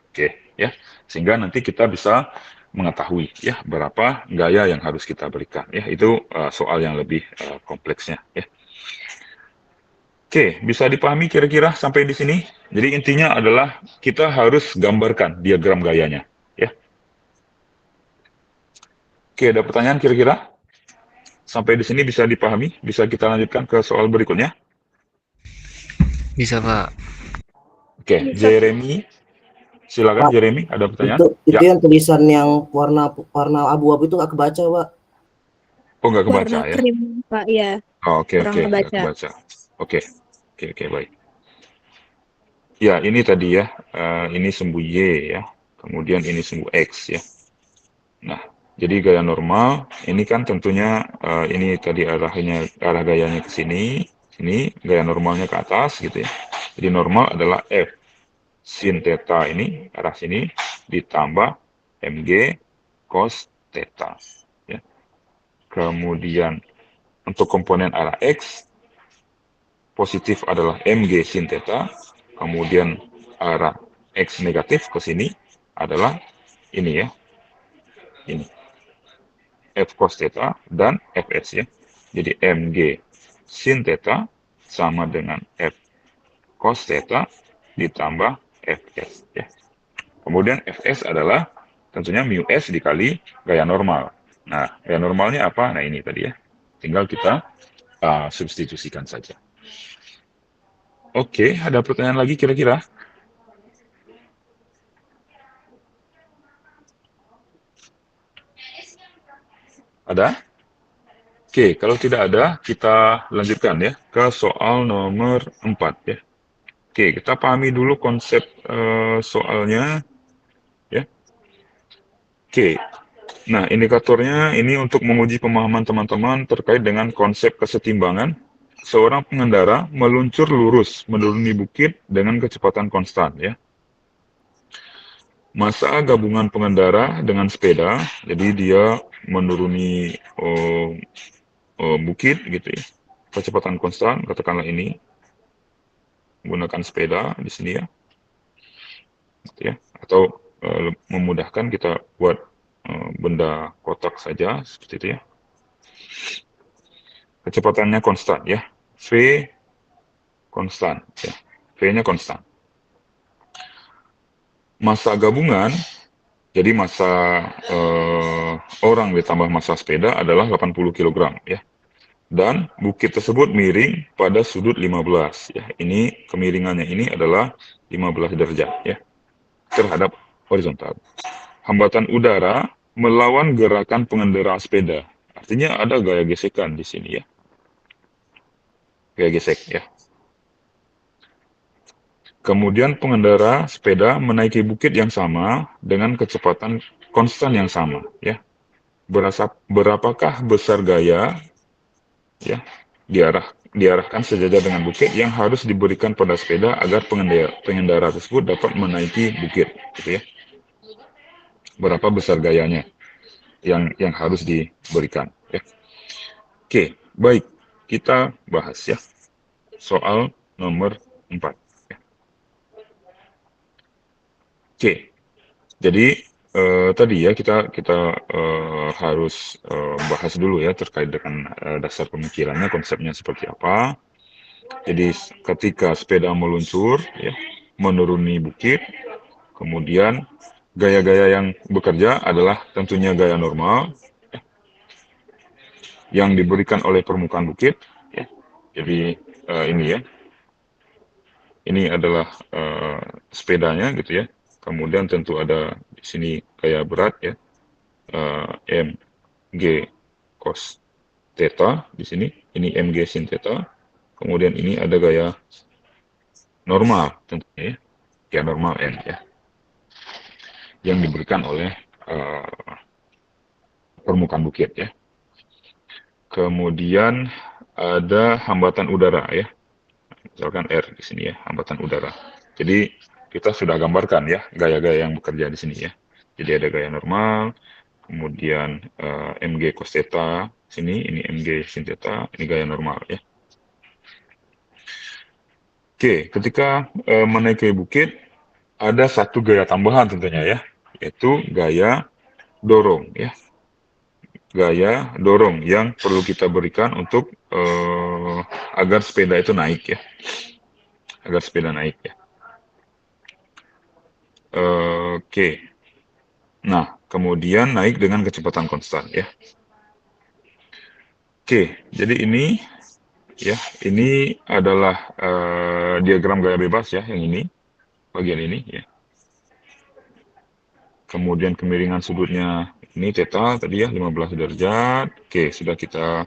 Oke ya, sehingga nanti kita bisa mengetahui ya berapa gaya yang harus kita berikan ya. Itu soal yang lebih kompleksnya ya. Oke, bisa dipahami kira-kira sampai di sini? Jadi intinya adalah kita harus gambarkan diagram gayanya ya. Oke, ada pertanyaan kira-kira? Sampai di sini bisa dipahami? Bisa kita lanjutkan ke soal berikutnya? Bisa, Pak. Oke, Bisa. Jeremy. Silakan Pak, Jeremy, ada pertanyaan? itu Ya. yang tulisan yang warna abu-abu itu nggak kebaca, Pak. Oh, nggak kebaca Warna ya? krim, Pak, ya. Oh, oke, Kurang nggak kebaca. kebaca. Oke, baik. Ya, ini tadi ya, ini sumbu Y ya, kemudian ini sumbu X ya. Nah, jadi gaya normal, ini kan tentunya ini tadi arah gayanya ke sini, ini gaya normalnya ke atas gitu ya. Jadi normal adalah F sin theta ini, arah sini, ditambah mg cos theta ya. Kemudian untuk komponen arah X, positif adalah mg sin theta, kemudian arah X negatif ke sini adalah ini ya, ini F cos theta dan Fs ya. Jadi mg sin theta sama dengan F cos theta ditambah Fs ya. Kemudian Fs adalah tentunya mu s dikali gaya normal. Nah, gaya normalnya apa? Nah, ini tadi ya. Tinggal kita substitusikan saja. Oke, ada pertanyaan lagi kira-kira? Ada? Oke, kalau tidak ada, kita lanjutkan ya ke soal nomor 4 ya. Oke, kita pahami dulu konsep soalnya ya. Oke, nah indikatornya ini untuk menguji pemahaman teman-teman terkait dengan konsep kesetimbangan. Seorang pengendara meluncur lurus menuruni bukit dengan kecepatan konstan ya. Massa gabungan pengendara dengan sepeda, jadi dia menuruni bukit gitu ya, kecepatan konstan, katakanlah ini, menggunakan sepeda di sini ya, gitu ya. Atau memudahkan kita buat benda kotak saja seperti itu ya. Kecepatannya konstan ya, V konstan ya, V-nya konstan. Massa gabungan, jadi massa orang ditambah massa sepeda adalah 80 kg ya. Dan bukit tersebut miring pada sudut 15 ya. Ini kemiringannya ini adalah 15 derajat ya terhadap horizontal. Hambatan udara melawan gerakan pengendara sepeda. Artinya ada gaya gesekan di sini ya. gaya gesek ya. Kemudian pengendara sepeda menaiki bukit yang sama dengan kecepatan konstan yang sama ya. Berapakah besar gaya ya diarahkan sejajar dengan bukit yang harus diberikan pada sepeda agar pengendara tersebut dapat menaiki bukit gitu ya. Berapa besar gayanya yang harus diberikan ya. Oke, baik. Kita bahas ya. Soal nomor 4 ya. Oke. Jadi tadi ya kita harus bahas dulu ya terkait dengan dasar pemikirannya, konsepnya seperti apa. Jadi ketika sepeda meluncur ya, menuruni bukit, kemudian gaya-gaya yang bekerja adalah tentunya gaya normal ya, yang diberikan oleh permukaan bukit ya. Jadi ini ya. Ini adalah sepedanya gitu ya. Kemudian tentu ada di sini gaya berat ya, mg cos theta di sini. Ini mg sin theta. Kemudian ini ada gaya normal tentunya ya, gaya normal n ya, yang diberikan oleh permukaan bukit ya. Kemudian ada hambatan udara ya. Misalkan R di sini ya, hambatan udara. Jadi kita sudah gambarkan ya gaya-gaya yang bekerja di sini ya. Jadi ada gaya normal, kemudian mg cos theta sini, ini mg sin theta, ini gaya normal ya. Oke, ketika menaiki bukit ada satu gaya tambahan tentunya ya, yaitu gaya dorong ya. Gaya dorong yang perlu kita berikan untuk agar sepeda itu naik ya. Agar sepeda naik ya. Oke. Nah, kemudian naik dengan kecepatan konstan ya. Oke, jadi ini ya, ini adalah diagram gaya bebas ya, yang ini, bagian ini ya. Kemudian kemiringan sudutnya ini theta tadi ya, 15 derajat. Oke, sudah kita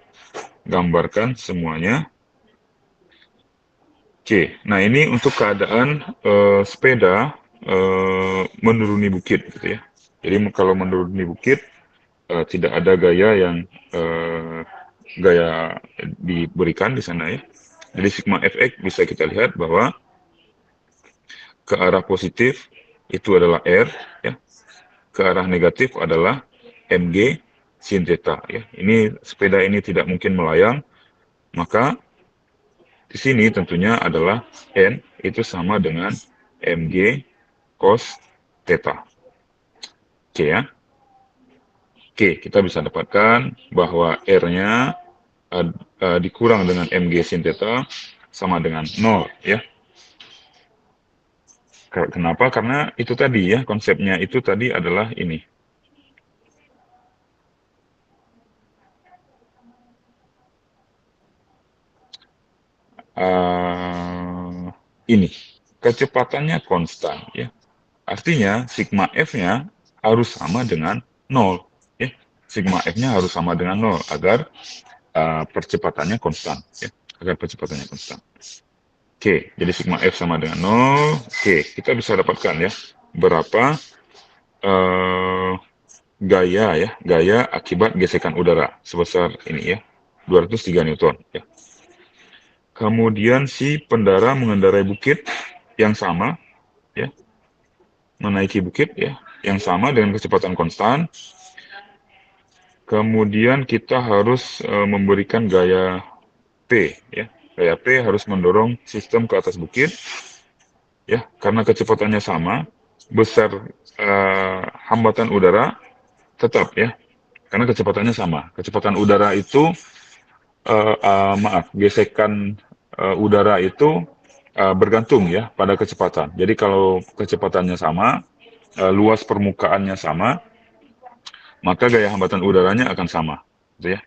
gambarkan semuanya. Oke, nah ini untuk keadaan sepeda menuruni bukit gitu ya. Jadi kalau menuruni bukit tidak ada gaya yang gaya diberikan di sana ya. Jadi sigma fx bisa kita lihat bahwa ke arah positif itu adalah R ya. Ke arah negatif adalah mg sin theta ya. Ini sepeda ini tidak mungkin melayang, maka di sini tentunya adalah n itu sama dengan mg cos theta. Oke ya. Oke, kita bisa dapatkan bahwa R-nya dikurang dengan mg sin theta sama dengan 0 ya. Kenapa? Karena itu tadi ya, konsepnya itu tadi adalah ini. Ini, kecepatannya konstan ya. Artinya sigma F-nya harus sama dengan 0 ya. Sigma F-nya harus sama dengan 0 agar percepatannya konstan ya. Agar percepatannya konstan. Oke, jadi sigma F sama dengan 0. Oke, kita bisa dapatkan ya berapa gaya ya, gaya akibat gesekan udara sebesar ini ya, 203 Newton ya. Kemudian si pengendara mengendarai bukit yang sama ya, menaiki bukit ya, yang sama dengan kecepatan konstan. Kemudian kita harus memberikan gaya P ya. Gaya P harus mendorong sistem ke atas bukit ya, karena kecepatannya sama, besar hambatan udara tetap ya, karena kecepatannya sama. Kecepatan udara itu gesekan udara itu bergantung ya pada kecepatan. Jadi kalau kecepatannya sama, luas permukaannya sama, maka gaya hambatan udaranya akan sama, gitu ya.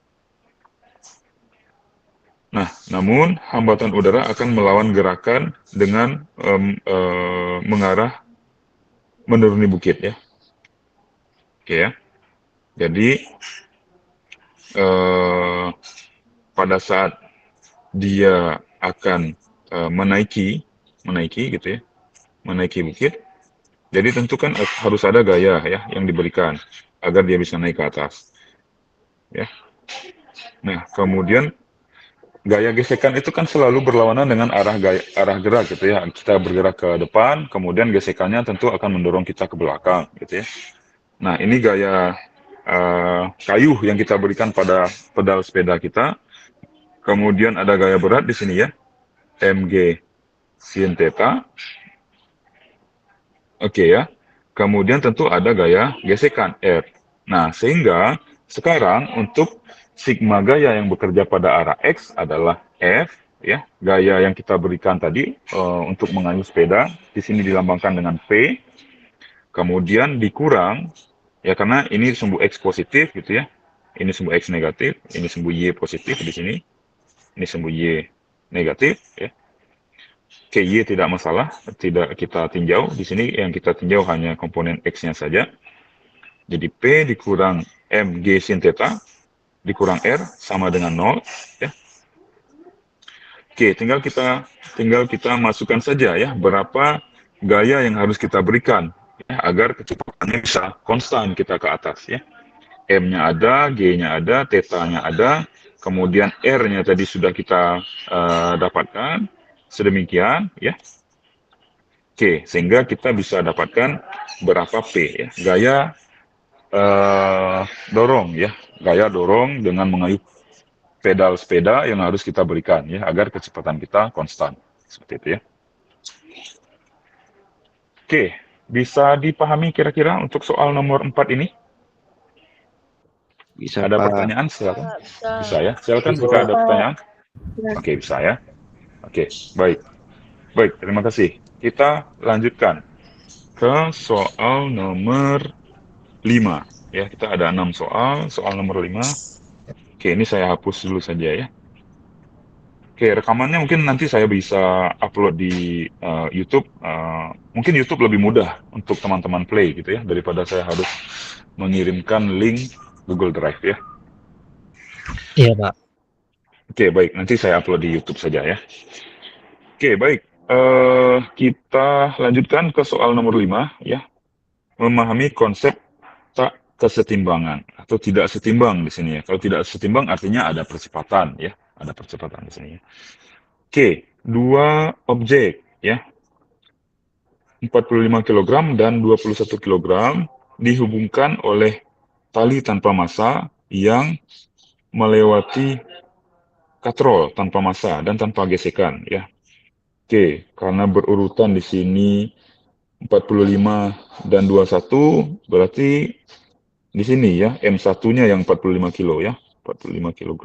Nah, namun hambatan udara akan melawan gerakan dengan mengarah menuruni bukit ya. Oke ya. Jadi pada saat dia akan menaiki gitu ya, menaiki bukit. Jadi tentu kan harus ada gaya ya yang diberikan agar dia bisa naik ke atas. Ya. Nah, kemudian gaya gesekan itu kan selalu berlawanan dengan arah gerak gitu ya. Kita bergerak ke depan, kemudian gesekannya tentu akan mendorong kita ke belakang gitu ya. Nah, ini gaya kayu yang kita berikan pada pedal sepeda kita. Kemudian ada gaya berat di sini ya, mg sin theta. Oke ya. Kemudian tentu ada gaya gesekan R. Nah, sehingga sekarang untuk sigma gaya yang bekerja pada arah X adalah F, ya. Gaya yang kita berikan tadi untuk mengayuh sepeda, di sini dilambangkan dengan P. Kemudian dikurang, ya karena ini sumbu X positif gitu ya. Ini sumbu X negatif, ini sumbu Y positif di sini. Ini sumbu Y negatif, ya. KY tidak masalah, tidak kita tinjau. Di sini yang kita tinjau hanya komponen X-nya saja. Jadi P dikurang mg sin theta dikurang R sama dengan 0. Ya. Oke, tinggal kita masukkan saja ya berapa gaya yang harus kita berikan ya, agar kecepatannya bisa konstan kita ke atas ya. M-nya ada, G-nya ada, theta-nya ada, kemudian R-nya tadi sudah kita dapatkan. Sedemikian ya. Oke, sehingga kita bisa dapatkan berapa P ya. Gaya dorong ya. Gaya dorong dengan mengayuh pedal sepeda yang harus kita berikan ya agar kecepatan kita konstan. Seperti itu ya. Oke, bisa dipahami kira-kira untuk soal nomor 4 ini? Bisa, Ada Pak. pertanyaan? Silakan. Bisa ya. Silakan jika ada pertanyaan. Oke, bisa ya. Oke, baik. Baik, terima kasih. Kita lanjutkan ke soal nomor 5. Ya, kita ada 6 soal. Soal nomor 5. Oke, ini saya hapus dulu saja ya. Oke, rekamannya mungkin nanti saya bisa upload di YouTube. Mungkin YouTube lebih mudah untuk teman-teman play gitu ya, daripada saya harus mengirimkan link Google Drive ya. Iya, Pak. Oke, baik. Nanti saya upload di YouTube saja ya. Oke, baik. Kita lanjutkan ke soal nomor 5 ya. Memahami konsep tak kesetimbangan atau tidak setimbang di sini ya. Kalau tidak setimbang artinya ada percepatan ya, ada percepatan di sini ya. Oke, dua objek ya. 45 kg dan 21 kg dihubungkan oleh tali tanpa massa yang melewati katrol tanpa massa dan tanpa gesekan ya. Oke, karena berurutan di sini 45 dan 21, berarti di sini ya, M1-nya yang 45 kilo ya, 45 kg.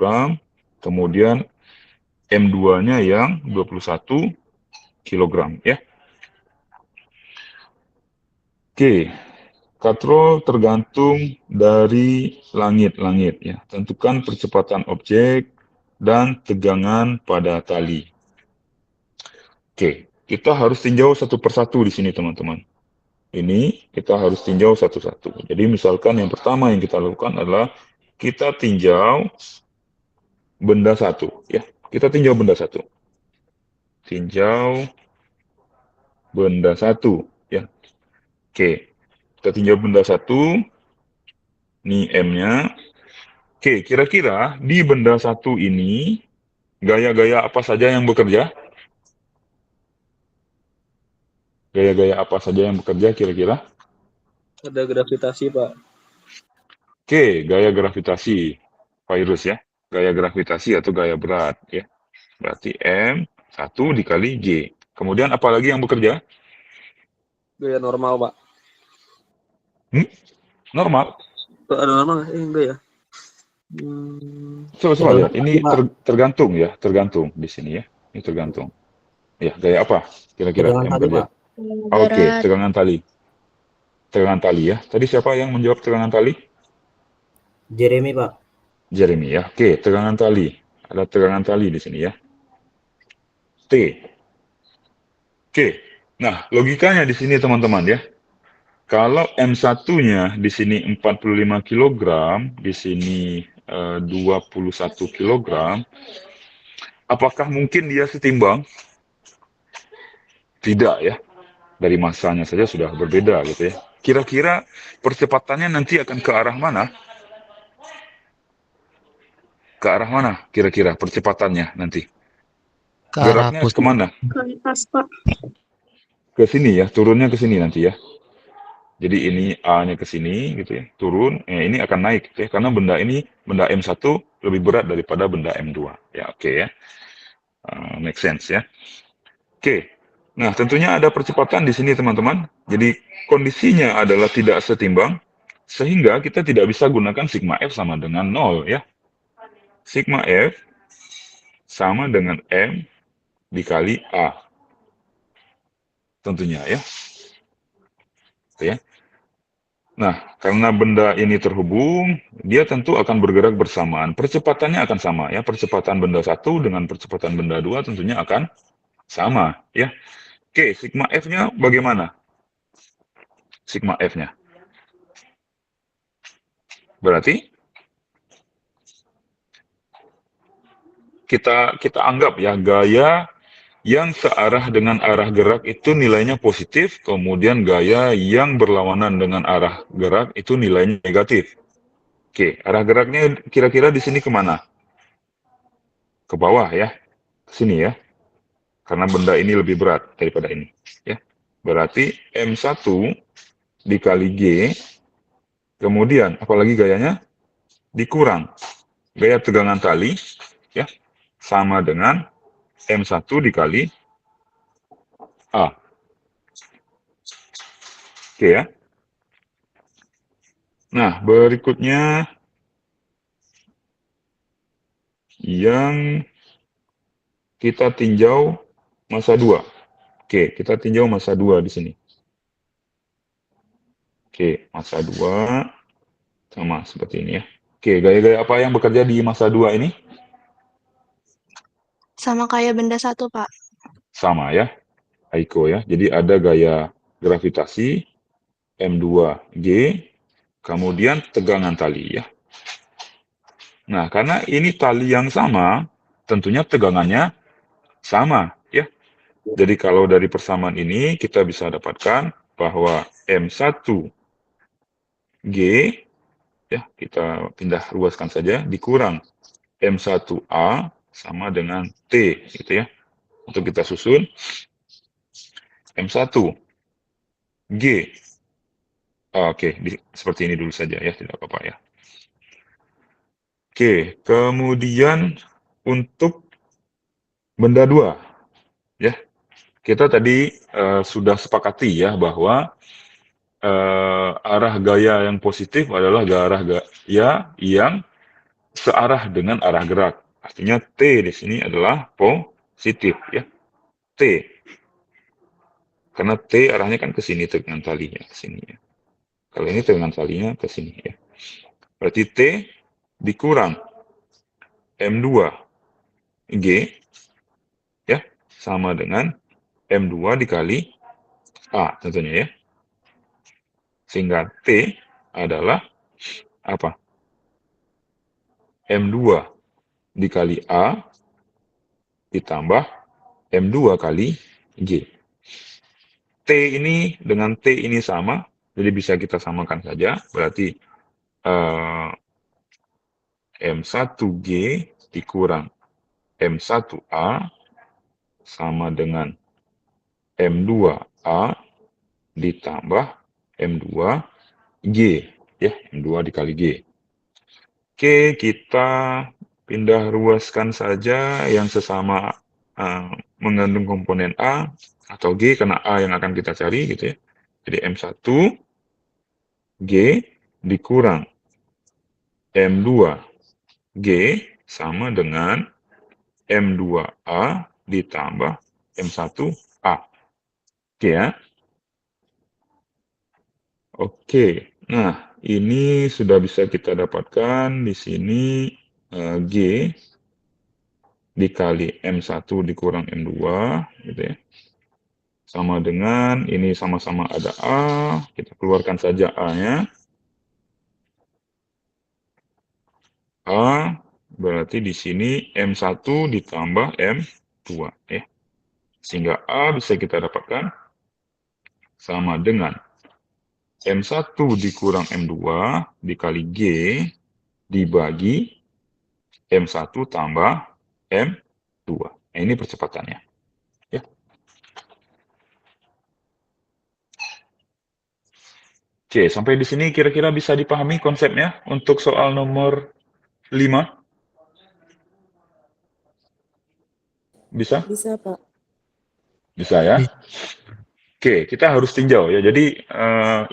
Kemudian M2-nya yang 21 kg ya. Oke, katrol tergantung dari langit-langit ya. Tentukan percepatan objek dan tegangan pada tali. Oke, kita harus tinjau satu persatu di sini teman-teman. Ini kita harus tinjau satu-satu. Jadi misalkan yang pertama yang kita lakukan adalah kita tinjau benda satu. Ya, kita tinjau benda satu. Tinjau benda satu. Ya, oke. Kita tinjau benda satu. Ini M-nya. Oke, kira-kira di benda satu ini gaya-gaya apa saja yang bekerja? Gaya-gaya apa saja yang bekerja kira-kira? Ada gravitasi, Pak. Oke, gaya gravitasi. Virus ya. Gaya gravitasi atau gaya berat ya. Berarti M1 dikali G. Kemudian apa lagi yang bekerja? Gaya normal, Pak. Normal. Ada normal nggak? Enggak ya. Coba lihat. Ini tergantung ya. Tergantung di sini ya. Ini tergantung. Ya, gaya apa kira-kira yang bekerja? Oke, tegangan tali. Tegangan tali ya. Tadi siapa yang menjawab tegangan tali? Jeremy, Pak. Jeremy ya. Oke, tegangan tali. Ada tegangan tali di sini ya. T. Oke. Nah, logikanya di sini teman-teman ya. Kalau M1-nya di sini 45 kg, di sini 21 kg, Apakah mungkin dia setimbang? Tidak ya. Dari masanya saja sudah berbeda gitu ya. Kira-kira percepatannya nanti akan ke arah mana? Ke arah mana kira-kira percepatannya nanti? Ke arah Geraknya positif. kemana? Ke atas, Pak. Ke sini ya, turunnya ke sini nanti ya. Jadi ini A-nya ke sini gitu ya, turun, ini akan naik ya, karena benda M1 lebih berat daripada benda M2. Ya, oke ya. Make sense ya. Oke. Nah, tentunya ada percepatan di sini teman-teman. Jadi kondisinya adalah tidak setimbang, sehingga kita tidak bisa gunakan sigma F sama dengan 0 ya. Sigma F sama dengan M dikali A. Tentunya ya. Oke ya. Nah, karena benda ini terhubung, dia tentu akan bergerak bersamaan. Percepatannya akan sama ya. Percepatan benda 1 dengan percepatan benda 2 tentunya akan sama ya. Oke, sigma F-nya bagaimana? Sigma F-nya. Berarti kita anggap ya, gaya yang searah dengan arah gerak itu nilainya positif, kemudian gaya yang berlawanan dengan arah gerak itu nilainya negatif. Oke, arah geraknya kira-kira di sini kemana? Ke bawah ya, ke sini ya. Karena benda ini lebih berat daripada ini. Ya. Berarti M1 dikali G, kemudian apalagi gayanya? Dikurang. Gaya tegangan tali ya, sama dengan M1 dikali A. Oke ya. Nah, berikutnya yang kita tinjau massa 2. Oke, kita tinjau massa 2 di sini. Oke, massa 2 sama seperti ini ya. Oke, gaya-gaya apa yang bekerja di massa 2 ini? Sama kayak benda 1, Pak. Sama ya, Aiko ya. Jadi ada gaya gravitasi M2G, kemudian tegangan tali ya. Nah, karena ini tali yang sama, tentunya tegangannya sama ya. Jadi kalau dari persamaan ini kita bisa dapatkan bahwa M1G ya, kita pindah ruaskan saja, dikurang M1A sama dengan T gitu ya. Untuk kita susun M1G. Oke, seperti ini dulu saja ya, tidak apa-apa ya. Oke, kemudian untuk benda 2 ya. Kita tadi sudah sepakati ya bahwa arah gaya yang positif adalah arah gaya yang searah dengan arah gerak. Artinya T di sini adalah positif ya. T. Karena T arahnya kan ke sini tegangan talinya ke sini ya. Kalau ini tegangan talinya ke sini ya. Berarti T dikurang M2G ya sama dengan M2 dikali A tentunya ya. Sehingga T adalah apa? M2 dikali A ditambah M2 kali G. T ini dengan T ini sama, jadi bisa kita samakan saja. Berarti M1G dikurang M1A sama dengan M2A ditambah M2G. Ya, M2 dikali G. Oke, kita pindah ruaskan saja yang sesama mengandung komponen A atau G, karena A yang akan kita cari gitu ya. Jadi M1G dikurang M2G sama dengan M2A ditambah M1A. Oke ya. Oke, nah ini sudah bisa kita dapatkan di sini G dikali M1 dikurang M2 gitu ya. Sama dengan ini sama-sama ada A, kita keluarkan saja A-nya. A berarti di sini M1 ditambah M2 ya. Sehingga A bisa kita dapatkan sama dengan M1 dikurang M2 dikali G dibagi M1 tambah M2. Nah, ini percepatannya. Ya. Oke, sampai di sini kira-kira bisa dipahami konsepnya untuk soal nomor 5? Bisa? Bisa, Pak. Bisa ya? Oke, kita harus tinjau ya. Jadi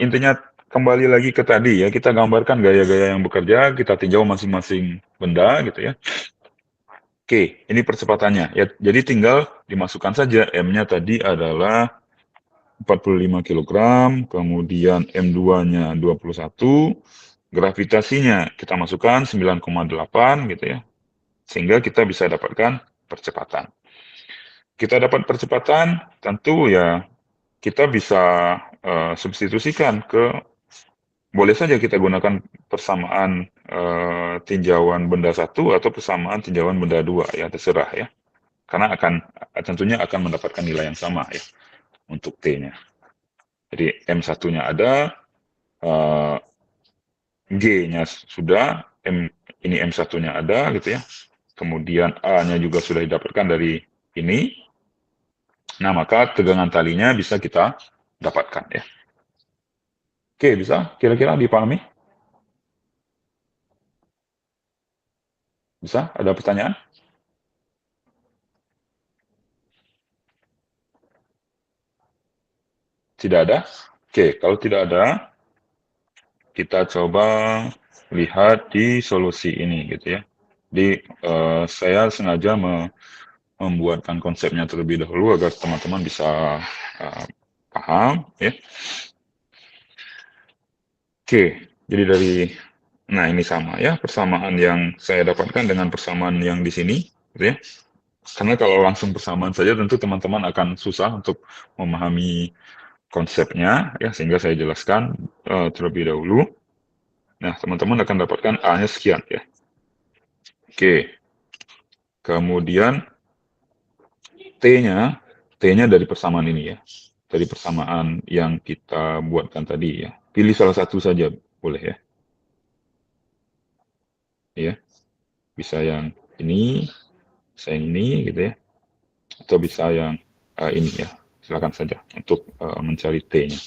intinya kembali lagi ke tadi ya, kita gambarkan gaya-gaya yang bekerja, kita tinjau masing-masing benda gitu ya. Oke, ini percepatannya ya. Jadi tinggal dimasukkan saja M-nya tadi adalah 45 kg, kemudian M2-nya 21, gravitasinya kita masukkan 9,8 gitu ya. Sehingga kita bisa dapatkan percepatan. Kita dapat percepatan, tentu ya kita bisa substitusikan boleh saja kita gunakan persamaan tinjauan benda satu atau persamaan tinjauan benda dua ya, terserah ya. Karena tentunya akan mendapatkan nilai yang sama ya untuk T-nya. Jadi M1-nya ada, G-nya sudah, ini M1-nya ada gitu ya. Kemudian A-nya juga sudah didapatkan dari ini. Nah, maka tegangan talinya bisa kita dapatkan ya. Oke, bisa kira-kira dipahami? Bisa? Ada pertanyaan? Tidak ada? Oke, kalau tidak ada, kita coba lihat di solusi ini gitu ya. Jadi saya sengaja membuatkan konsepnya terlebih dahulu agar teman-teman bisa paham ya. Oke, jadi nah ini sama ya, persamaan yang saya dapatkan dengan persamaan yang di sini gitu ya. Karena kalau langsung persamaan saja tentu teman-teman akan susah untuk memahami konsepnya ya, sehingga saya jelaskan terlebih dahulu. Nah, teman-teman akan dapatkan A-nya sekian ya. Oke. Kemudian T-nya dari persamaan ini ya. Dari persamaan yang kita buatkan tadi ya. Pilih salah satu saja boleh ya. Ya. Bisa yang ini, bisa yang ini gitu ya. Atau bisa yang ini ya. Silakan saja untuk mencari T-nya.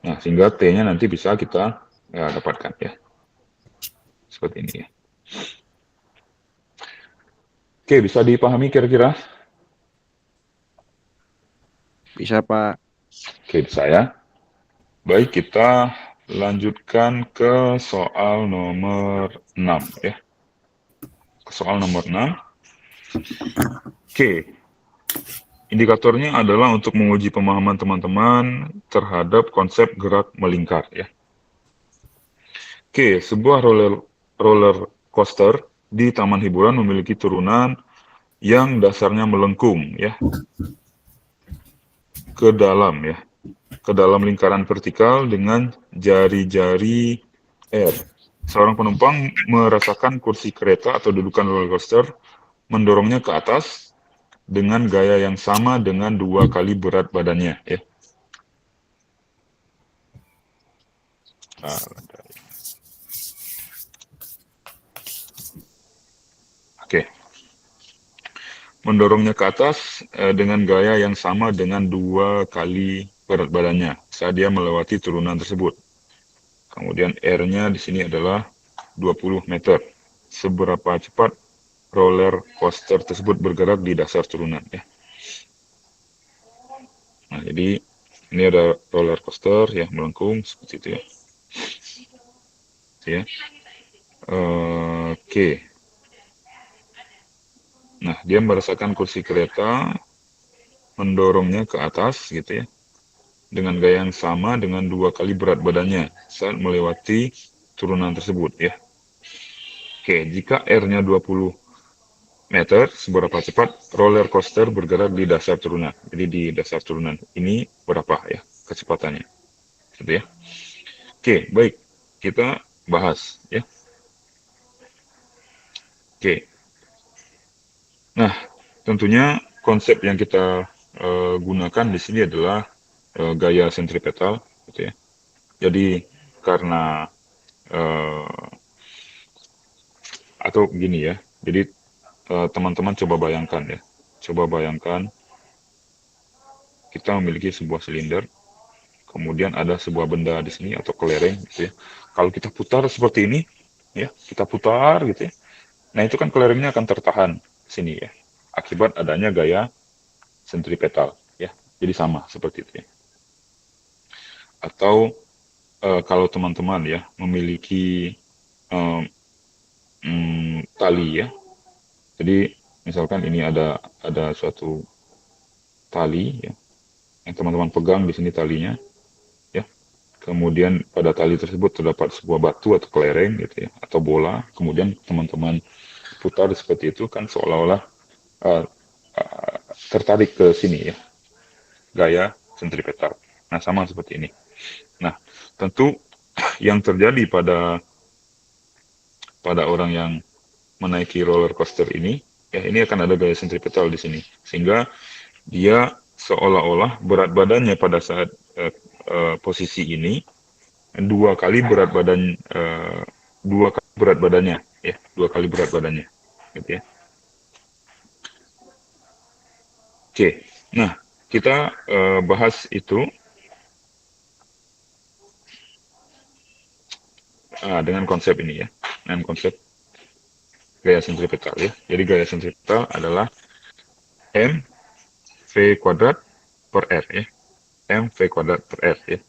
Nah, sehingga T-nya nanti bisa kita dapatkan ya. Seperti ini ya. Oke, bisa dipahami kira-kira? Bisa, Pak. Oke, bisa ya. Baik, kita lanjutkan ke soal nomor 6 ya. Ke soal nomor 6. Oke. Indikatornya adalah untuk menguji pemahaman teman-teman terhadap konsep gerak melingkar ya. Oke, sebuah roller coaster di taman hiburan memiliki turunan yang dasarnya melengkung ya ke dalam lingkaran vertikal dengan jari-jari R. Seorang penumpang merasakan kursi kereta atau dudukan roller coaster mendorongnya ke atas dengan gaya yang sama dengan 2 kali berat badannya ya. Oke. Mendorongnya ke atas dengan gaya yang sama dengan 2 kali berat badannya saat dia melewati turunan tersebut. Kemudian R-nya di sini adalah 20 meter. Seberapa cepat roller coaster tersebut bergerak di dasar turunan ya. Nah, jadi ini ada roller coaster ya, melengkung seperti itu ya. Ya. Oke. Nah, dia merasakan kursi kereta mendorongnya ke atas gitu ya. Dengan gaya yang sama dengan 2 kali berat badannya saat melewati turunan tersebut ya. Oke, jika R-nya 20 meter, seberapa cepat roller coaster bergerak di dasar turunan. Jadi di dasar turunan ini berapa ya kecepatannya. Gitu ya. Oke, baik. Kita bahas Tentunya konsep yang kita gunakan di sini adalah gaya sentripetal, gitu ya. Jadi karena atau gini ya, jadi teman-teman coba bayangkan ya, coba bayangkan kita memiliki sebuah silinder, kemudian ada sebuah benda di sini atau kelereng, gitu ya. Kalau kita putar seperti ini, ya, kita putar gitu ya. Nah itu kan kelerengnya akan tertahan di sini ya, akibat adanya gaya sentripetal ya. Jadi sama seperti itu ya. Atau kalau teman-teman ya memiliki tali ya. Jadi misalkan ini ada suatu tali ya, yang teman-teman pegang di sini talinya ya. Kemudian pada tali tersebut terdapat sebuah batu atau kelereng gitu ya, atau bola. Kemudian teman-teman putar seperti itu kan seolah-olah tertarik ke sini ya, gaya sentripetal. Nah sama seperti ini. Nah tentu yang terjadi pada orang yang menaiki roller coaster ini, ya ini akan ada gaya sentripetal di sini, sehingga dia seolah-olah berat badannya pada saat posisi ini dua kali berat badannya, ya, dua kali berat badannya, gitu ya. Oke, nah kita bahas itu dengan konsep ini ya, dengan konsep gaya sentripetal ya. Jadi gaya sentripetal adalah M V kuadrat per R ya. M V kuadrat per R ya.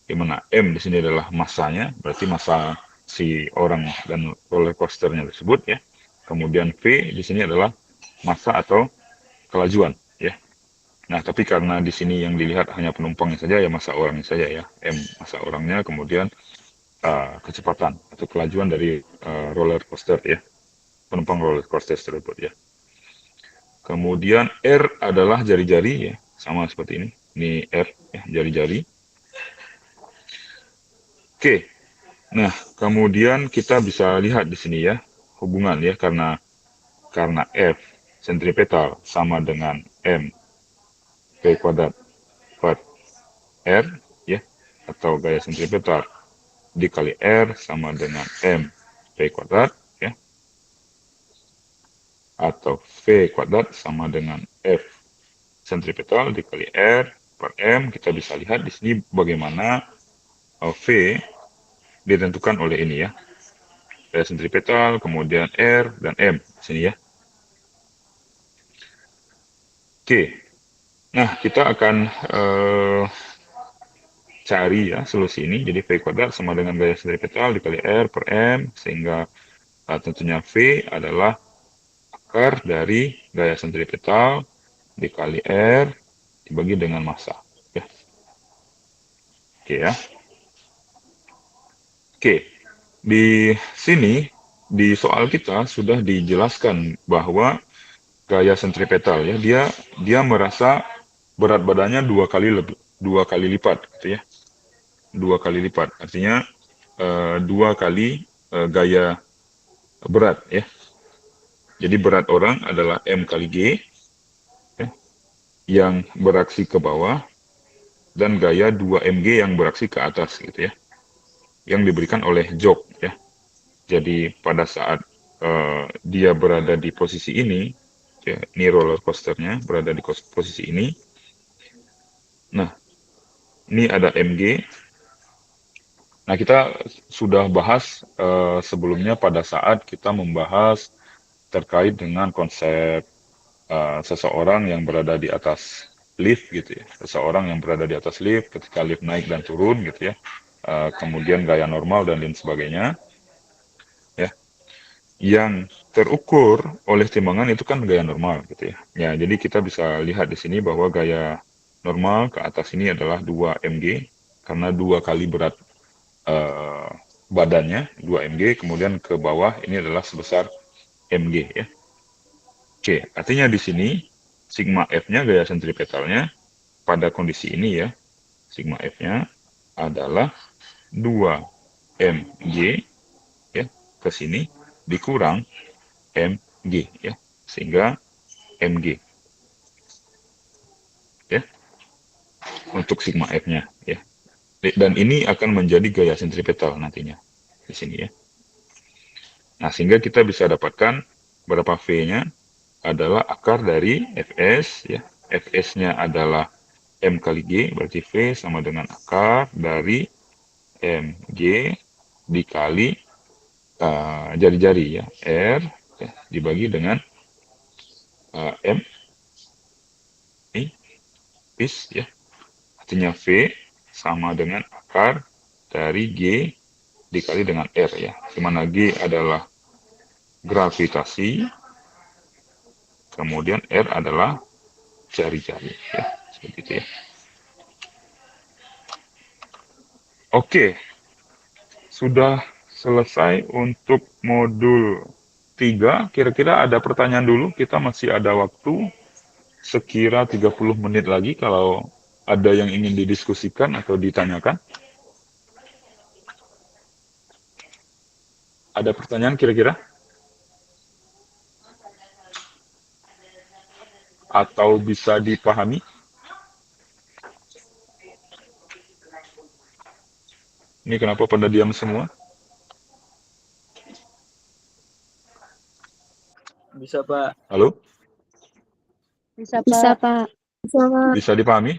Di mana M di sini adalah masanya, berarti massa si orang dan roller coasternya tersebut ya. Kemudian V di sini adalah massa atau kelajuan ya. Nah, tapi karena di sini yang dilihat hanya penumpangnya saja ya, massa orangnya saja ya. M massa orangnya, kemudian kecepatan atau kelajuan dari roller coaster ya, penumpang roller coaster tersebut ya. Kemudian R adalah jari-jari ya, sama seperti ini. Ini R ya, jari-jari. Oke. Nah, kemudian kita bisa lihat di sini ya hubungan ya, karena F sentripetal sama dengan M V kuadrat per R ya, atau gaya sentripetal dikali R sama dengan M V kuadrat ya, atau V kuadrat sama dengan F sentripetal dikali R per M. Kita bisa lihat di sini bagaimana V ditentukan oleh ini ya, gaya sentripetal, kemudian R dan M di sini ya. Oke, nah kita akan cari ya solusi ini. Jadi V kuadrat sama dengan gaya sentripetal dikali R per M, sehingga tentunya V adalah akar dari gaya sentripetal dikali R dibagi dengan massa ya. Oke ya. Oke, di sini di soal kita sudah dijelaskan bahwa gaya sentripetal ya, dia merasa berat badannya dua kali lipat gitu ya. 2 kali lipat, artinya 2 kali gaya berat ya. Jadi berat orang adalah M kali G ya, yang beraksi ke bawah, dan gaya 2mg yang beraksi ke atas gitu ya, yang diberikan oleh jok ya. Jadi pada saat dia berada di posisi ini ya, ini roller coasternya berada di posisi ini. Nah, ini ada mg. Nah, kita sudah bahas sebelumnya pada saat kita membahas terkait dengan konsep seseorang yang berada di atas lift gitu ya. Seseorang yang berada di atas lift ketika lift naik dan turun gitu ya. Kemudian gaya normal dan lain sebagainya. Ya. Yang terukur oleh timbangan itu kan gaya normal gitu ya. Ya, jadi kita bisa lihat di sini bahwa gaya normal ke atas ini adalah 2mg karena 2 kali berat badannya 2mg, kemudian ke bawah ini adalah sebesar mg ya. Oke, artinya di sini sigma F-nya gaya sentripetalnya pada kondisi ini ya, sigma F-nya adalah 2mg ya ke sini dikurang mg ya, sehingga mg. Ya. Untuk sigma F-nya ya. Dan ini akan menjadi gaya sentripetal nantinya di sini ya. Nah, sehingga kita bisa dapatkan berapa V-nya adalah akar dari Fs ya. Fs-nya adalah M kali G, berarti V sama dengan akar dari Mg dikali jari-jari ya, R ya, dibagi dengan M ini pis ya. Artinya V sama dengan akar dari G dikali dengan R ya. Di mana G adalah gravitasi, kemudian R adalah jari-jari ya, seperti itu ya. Oke, sudah selesai untuk modul 3. Kira-kira ada pertanyaan dulu, kita masih ada waktu sekira 30 menit lagi kalau ada yang ingin didiskusikan atau ditanyakan. Ada pertanyaan kira-kira? Atau bisa dipahami? Ini kenapa pada diam semua? Bisa, Pak. Halo? Bisa, Pak. Bisa, Pak. Bisa dipahami?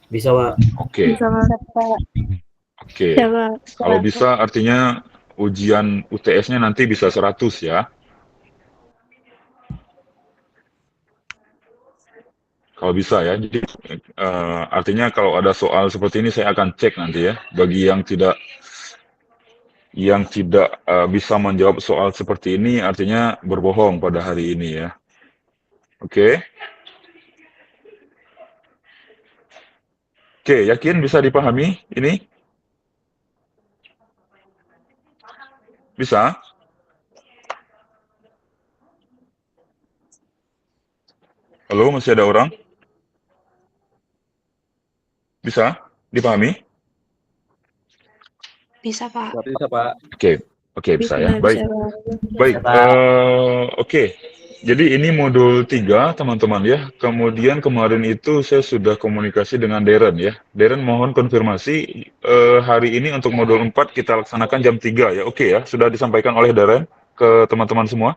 Bisa, Pak. Oke. Bisa, Pak. Oke. Bisa, Pak. Kalau bisa artinya ujian UTS-nya nanti bisa 100 ya. Kalau bisa ya. Jadi artinya kalau ada soal seperti ini saya akan cek nanti ya. Bagi yang tidak bisa menjawab soal seperti ini artinya berbohong pada hari ini ya. Oke. Oke, yakin bisa dipahami ini? Bisa? Halo, masih ada orang? Bisa dipahami? Bisa, Pak. Bisa, Pak. Oke, bisa ya. Baik. Bisa. Baik, oke. Jadi ini modul 3, teman-teman ya. Kemudian kemarin itu saya sudah komunikasi dengan Darren ya. Darren mohon konfirmasi hari ini untuk modul 4 kita laksanakan jam 3 ya. Oke ya, sudah disampaikan oleh Darren ke teman-teman semua?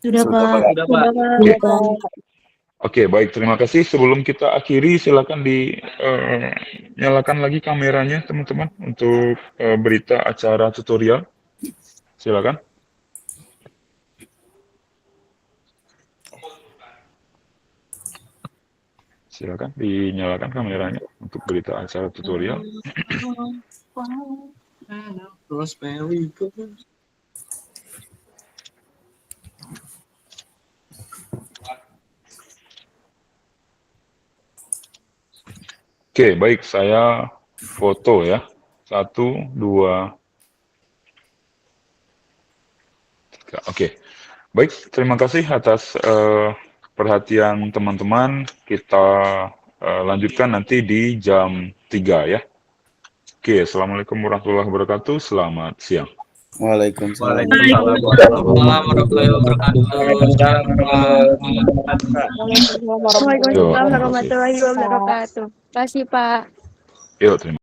Sudah, Pak. Sudah, Pak. Sudah, Pak. Oke, baik. Terima kasih. Sebelum kita akhiri, silakan nyalakan lagi kameranya, teman-teman, untuk berita acara tutorial. Silakan. Silakan dinyalakan kameranya untuk berita acara tutorial. Oke, baik. Saya foto ya. 1, 2, 3. Oke. Baik, terima kasih atas perhatian teman-teman. Kita lanjutkan nanti di jam 3 ya. Oke, Assalamualaikum warahmatullahi wabarakatuh. Selamat siang. Waalaikumsalam. Warahmatullahi wabarakatuh. Waalaikumsalam warahmatullahi wabarakatuh. Terima kasih, Pak. Yuk, terima